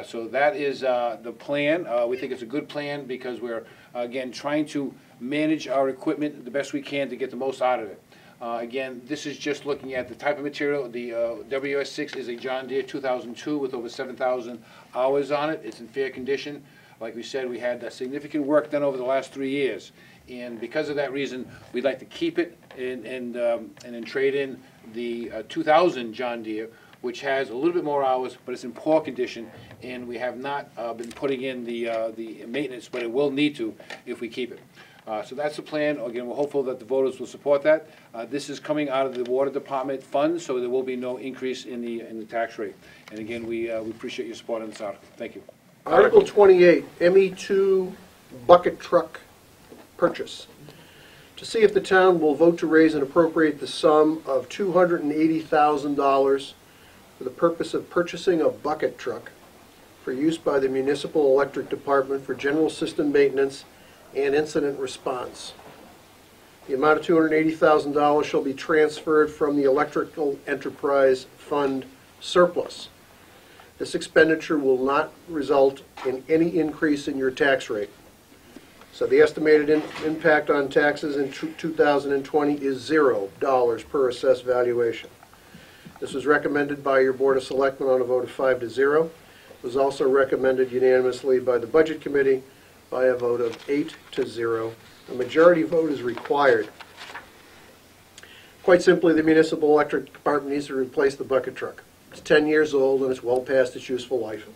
So that is the plan. We think it's a good plan because we're, again, trying to manage our equipment the best we can to get the most out of it. Again, this is just looking at the type of material. The WS6 is a John Deere 2002 with over 7,000 hours on it. It's in fair condition. Like we said, we had significant work done over the last 3 years, and because of that reason, we'd like to keep it and then trade in the 2000 John Deere, which has a little bit more hours, but it's in poor condition, and we have not been putting in the maintenance, but it will need to if we keep it. So that's the plan. Again, we're hopeful that the voters will support that. This is coming out of the Water Department funds, so there will be no increase in the tax rate. And again, we appreciate your support on this article. Thank you. Article 28, ME2 bucket truck purchase. To see if the town will vote to raise and appropriate the sum of $280,000 for the purpose of purchasing a bucket truck for use by the Municipal Electric Department for general system maintenance and incident response. The amount of $280,000 shall be transferred from the Electrical Enterprise Fund surplus. This expenditure will not result in any increase in your tax rate. So the estimated impact on taxes in 2020 is $0 per assessed valuation. This was recommended by your Board of Selectmen on a vote of 5-0. It was also recommended unanimously by the Budget Committee by a vote of 8-0. A majority vote is required. Quite simply, the Municipal Electric Department needs to replace the bucket truck. It's 10 years old and it's well past its useful life.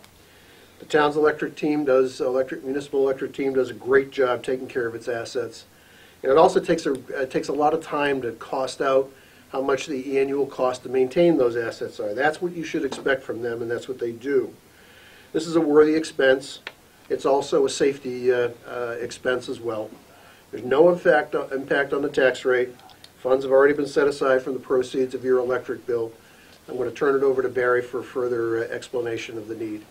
The town's municipal electric team does a great job taking care of its assets. And it also takes a lot of time to cost out how much the annual cost to maintain those assets are. That's what you should expect from them, and that's what they do. This is a worthy expense. It's also a safety expense as well. There's no impact on the tax rate. Funds have already been set aside from the proceeds of your electric bill. I'm going to turn it over to Barry for further explanation of the need.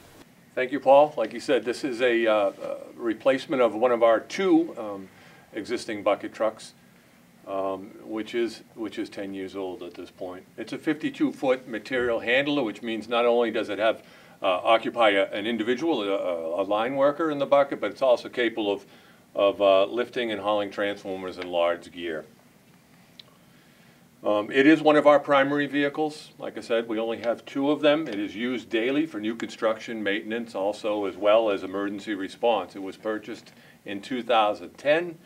Thank you, Paul. Like you said, this is a replacement of one of our two existing bucket trucks, which is 10 years old at this point. It's a 52-foot material handler, which means not only does it have occupy an individual, a line worker in the bucket, but it's also capable of lifting and hauling transformers and large gear. It is one of our primary vehicles. Like I said, we only have two of them. It is used daily for new construction, maintenance, also as well as emergency response. It was purchased in 2010.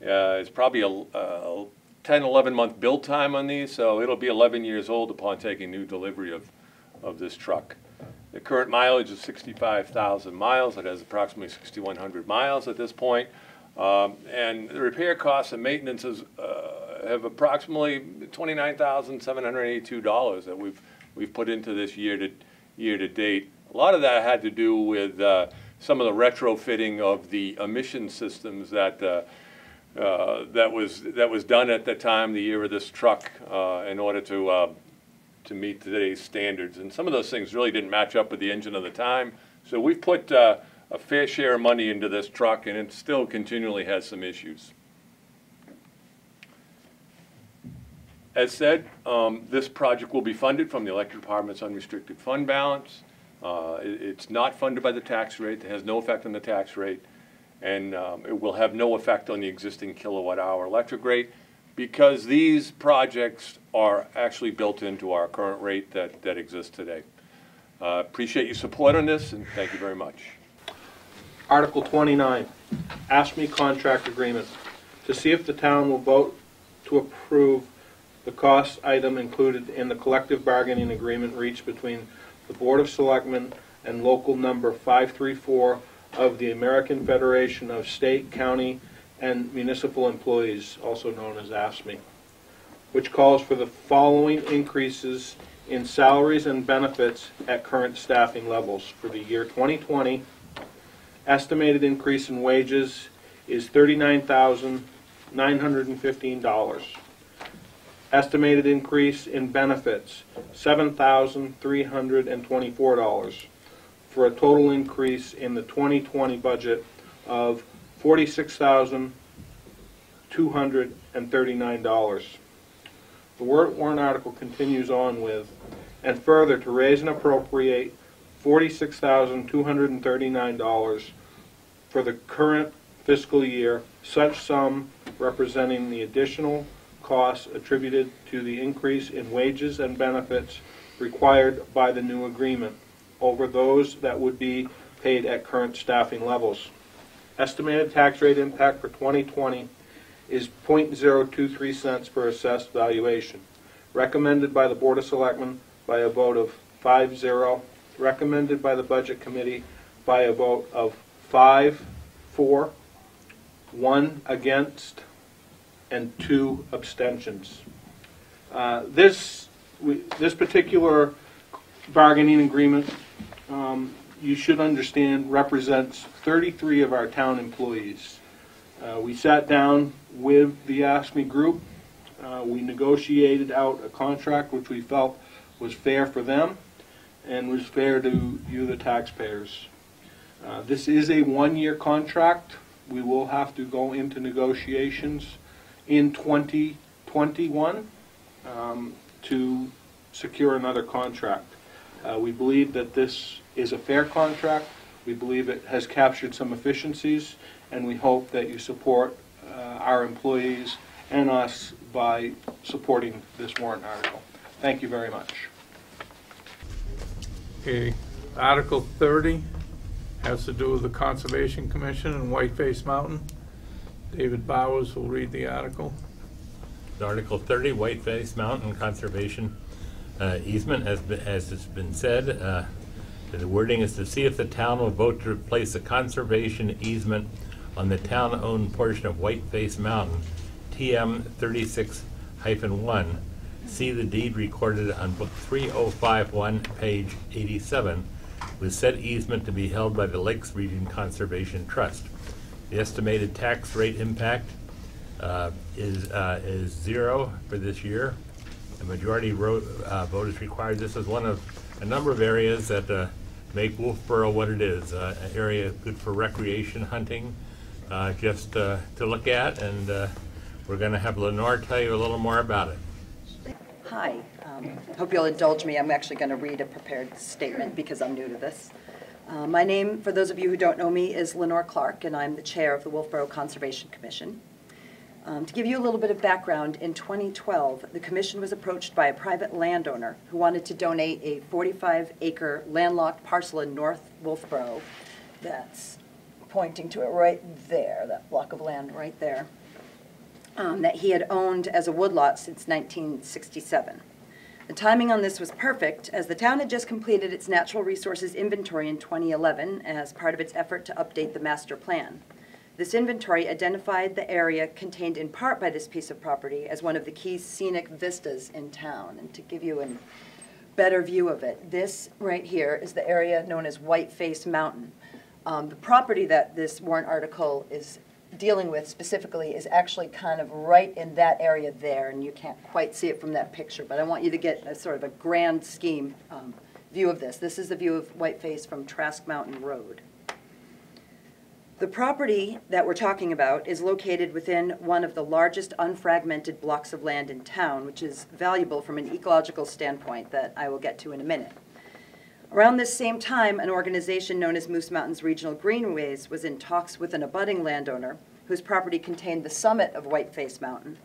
It's probably a 10, 11-month build time on these, so it'll be 11 years old upon taking new delivery of this truck. The current mileage is 65,000 miles. It has approximately 6,100 miles at this point. And the repair costs and maintenance have approximately $29,782 that we've put into this year to date. A lot of that had to do with some of the retrofitting of the emission systems that was done at the time, the year of this truck, in order to meet today's standards. And some of those things really didn't match up with the engine of the time. So we've put a fair share of money into this truck, and it still continually has some issues. As said, this project will be funded from the Electric Department's unrestricted fund balance. It's not funded by the tax rate. It has no effect on the tax rate, and it will have no effect on the existing kilowatt-hour electric rate because these projects are actually built into our current rate that exists today. Appreciate your support on this, and thank you very much. Article 29, ASME contract agreement. To see if the town will vote to approve the cost item included in the collective bargaining agreement reached between the Board of Selectmen and local number 534 of the American Federation of State, County, and Municipal Employees, also known as ASME, which calls for the following increases in salaries and benefits at current staffing levels. For the year 2020, estimated increase in wages is $39,915. Estimated increase in benefits, $7,324, for a total increase in the 2020 budget of $46,239. The warrant article continues on with, and further to raise and appropriate $46,239 for the current fiscal year, such sum representing the additional costs attributed to the increase in wages and benefits required by the new agreement over those that would be paid at current staffing levels. Estimated tax rate impact for 2020 is 0.023 cents per assessed valuation. Recommended by the Board of Selectmen by a vote of 5-0. Recommended by the Budget Committee by a vote of 5-4, 1 against, and 2 abstentions. This particular bargaining agreement, you should understand, represents 33 of our town employees. We sat down with the ASME group. We negotiated out a contract which we felt was fair for them and was fair to you, the taxpayers. This is a one-year contract. We will have to go into negotiations in 2021 to secure another contract. We believe that this is a fair contract. We believe it has captured some efficiencies, and we hope that you support our employees and us by supporting this warrant article. Thank you very much. Okay, Article 30 has to do with the Conservation Commission and Whiteface Mountain. David Bowers will read the article. Article 30, Whiteface Mountain Conservation Easement, as has been said. The wording is to see if the town will vote to replace a conservation easement on the town-owned portion of Whiteface Mountain, TM 36-1, see the deed recorded on book 3051, page 87, with said easement to be held by the Lakes Region Conservation Trust. The estimated tax rate impact is 0 for this year. The majority vote is required. This is one of a number of areas that make Wolfeboro what it is, an area good for recreation, hunting, just to look at, and we're going to have Lenore tell you a little more about it. Hi. Hope you'll indulge me. I'm actually going to read a prepared statement because I'm new to this. My name, for those of you who don't know me, is Lenore Clark, and I'm the chair of the Wolfeboro Conservation Commission. To give you a little bit of background, in 2012, the commission was approached by a private landowner who wanted to donate a 45-acre landlocked parcel in North Wolfeboro. That's pointing to it right there, that block of land right there, that he had owned as a woodlot since 1967. The timing on this was perfect, as the town had just completed its natural resources inventory in 2011 as part of its effort to update the master plan. This inventory identified the area contained in part by this piece of property as one of the key scenic vistas in town. And to give you a better view of it, this right here is the area known as Whiteface Mountain. The property that this warrant article is dealing with specifically is actually kind of right in that area there, and you can't quite see it from that picture, but I want you to get a sort of a grand scheme view of this. This is the view of Whiteface from Trask Mountain Road. The property that we're talking about is located within one of the largest unfragmented blocks of land in town, which is valuable from an ecological standpoint that I will get to in a minute. Around this same time, an organization known as Moose Mountains Regional Greenways was in talks with an abutting landowner whose property contained the summit of Whiteface Mountain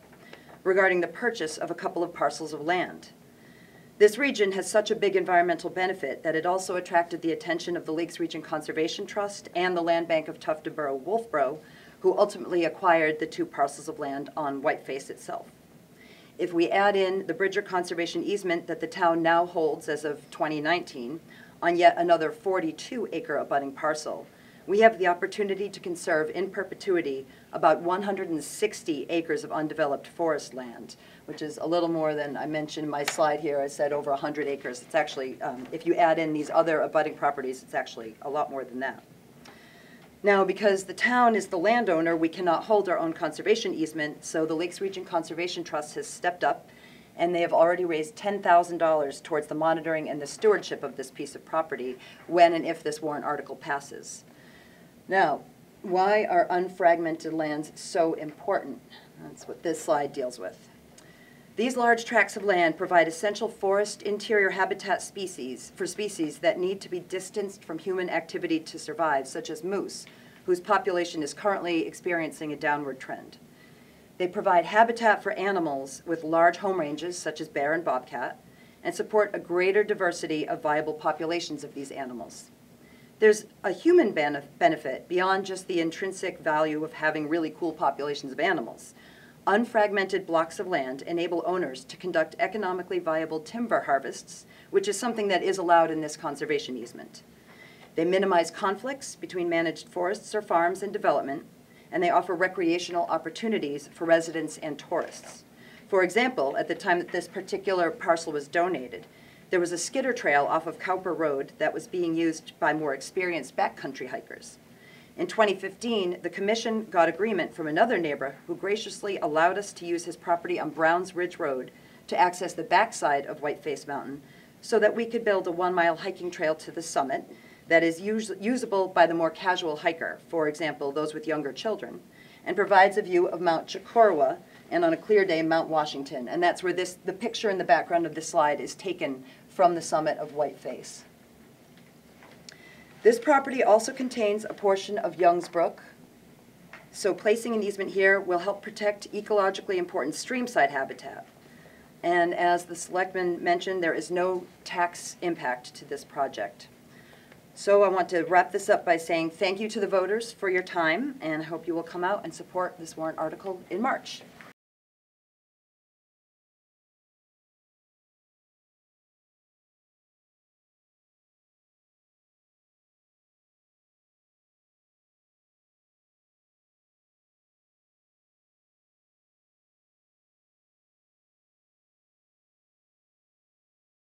regarding the purchase of a couple of parcels of land. This region has such a big environmental benefit that it also attracted the attention of the Lakes Region Conservation Trust and the Land Bank of Tuftonboro Wolfeboro, who ultimately acquired the 2 parcels of land on Whiteface itself. If we add in the Bridger Conservation Easement that the town now holds as of 2019 on yet another 42-acre abutting parcel, we have the opportunity to conserve in perpetuity about 160 acres of undeveloped forest land, which is a little more than I mentioned in my slide here. I said over 100 acres. It's actually, if you add in these other abutting properties, it's actually a lot more than that. Now, because the town is the landowner, we cannot hold our own conservation easement, so the Lakes Region Conservation Trust has stepped up, and they have already raised $10,000 towards the monitoring and the stewardship of this piece of property when and if this warrant article passes. Now, why are unfragmented lands so important? That's what this slide deals with. These large tracts of land provide essential forest interior habitat for species that need to be distanced from human activity to survive, such as moose, whose population is currently experiencing a downward trend. They provide habitat for animals with large home ranges, such as bear and bobcat, and support a greater diversity of viable populations of these animals. There's a human benefit beyond just the intrinsic value of having really cool populations of animals. Unfragmented blocks of land enable owners to conduct economically viable timber harvests, which is something that is allowed in this conservation easement. They minimize conflicts between managed forests or farms and development, and they offer recreational opportunities for residents and tourists. For example, at the time that this particular parcel was donated, there was a skidder trail off of Cowper Road that was being used by more experienced backcountry hikers. In 2015, the commission got agreement from another neighbor who graciously allowed us to use his property on Browns Ridge Road to access the backside of Whiteface Mountain so that we could build a 1-mile hiking trail to the summit that is usable by the more casual hiker, for example, those with younger children, and provides a view of Mount Chocorua and on a clear day, Mount Washington. And that's where the picture in the background of this slide is taken from the summit of Whiteface. This property also contains a portion of Young's Brook, so placing an easement here will help protect ecologically important streamside habitat. And as the selectmen mentioned, there is no tax impact to this project. So I want to wrap this up by saying thank you to the voters for your time, and I hope you will come out and support this warrant article in March.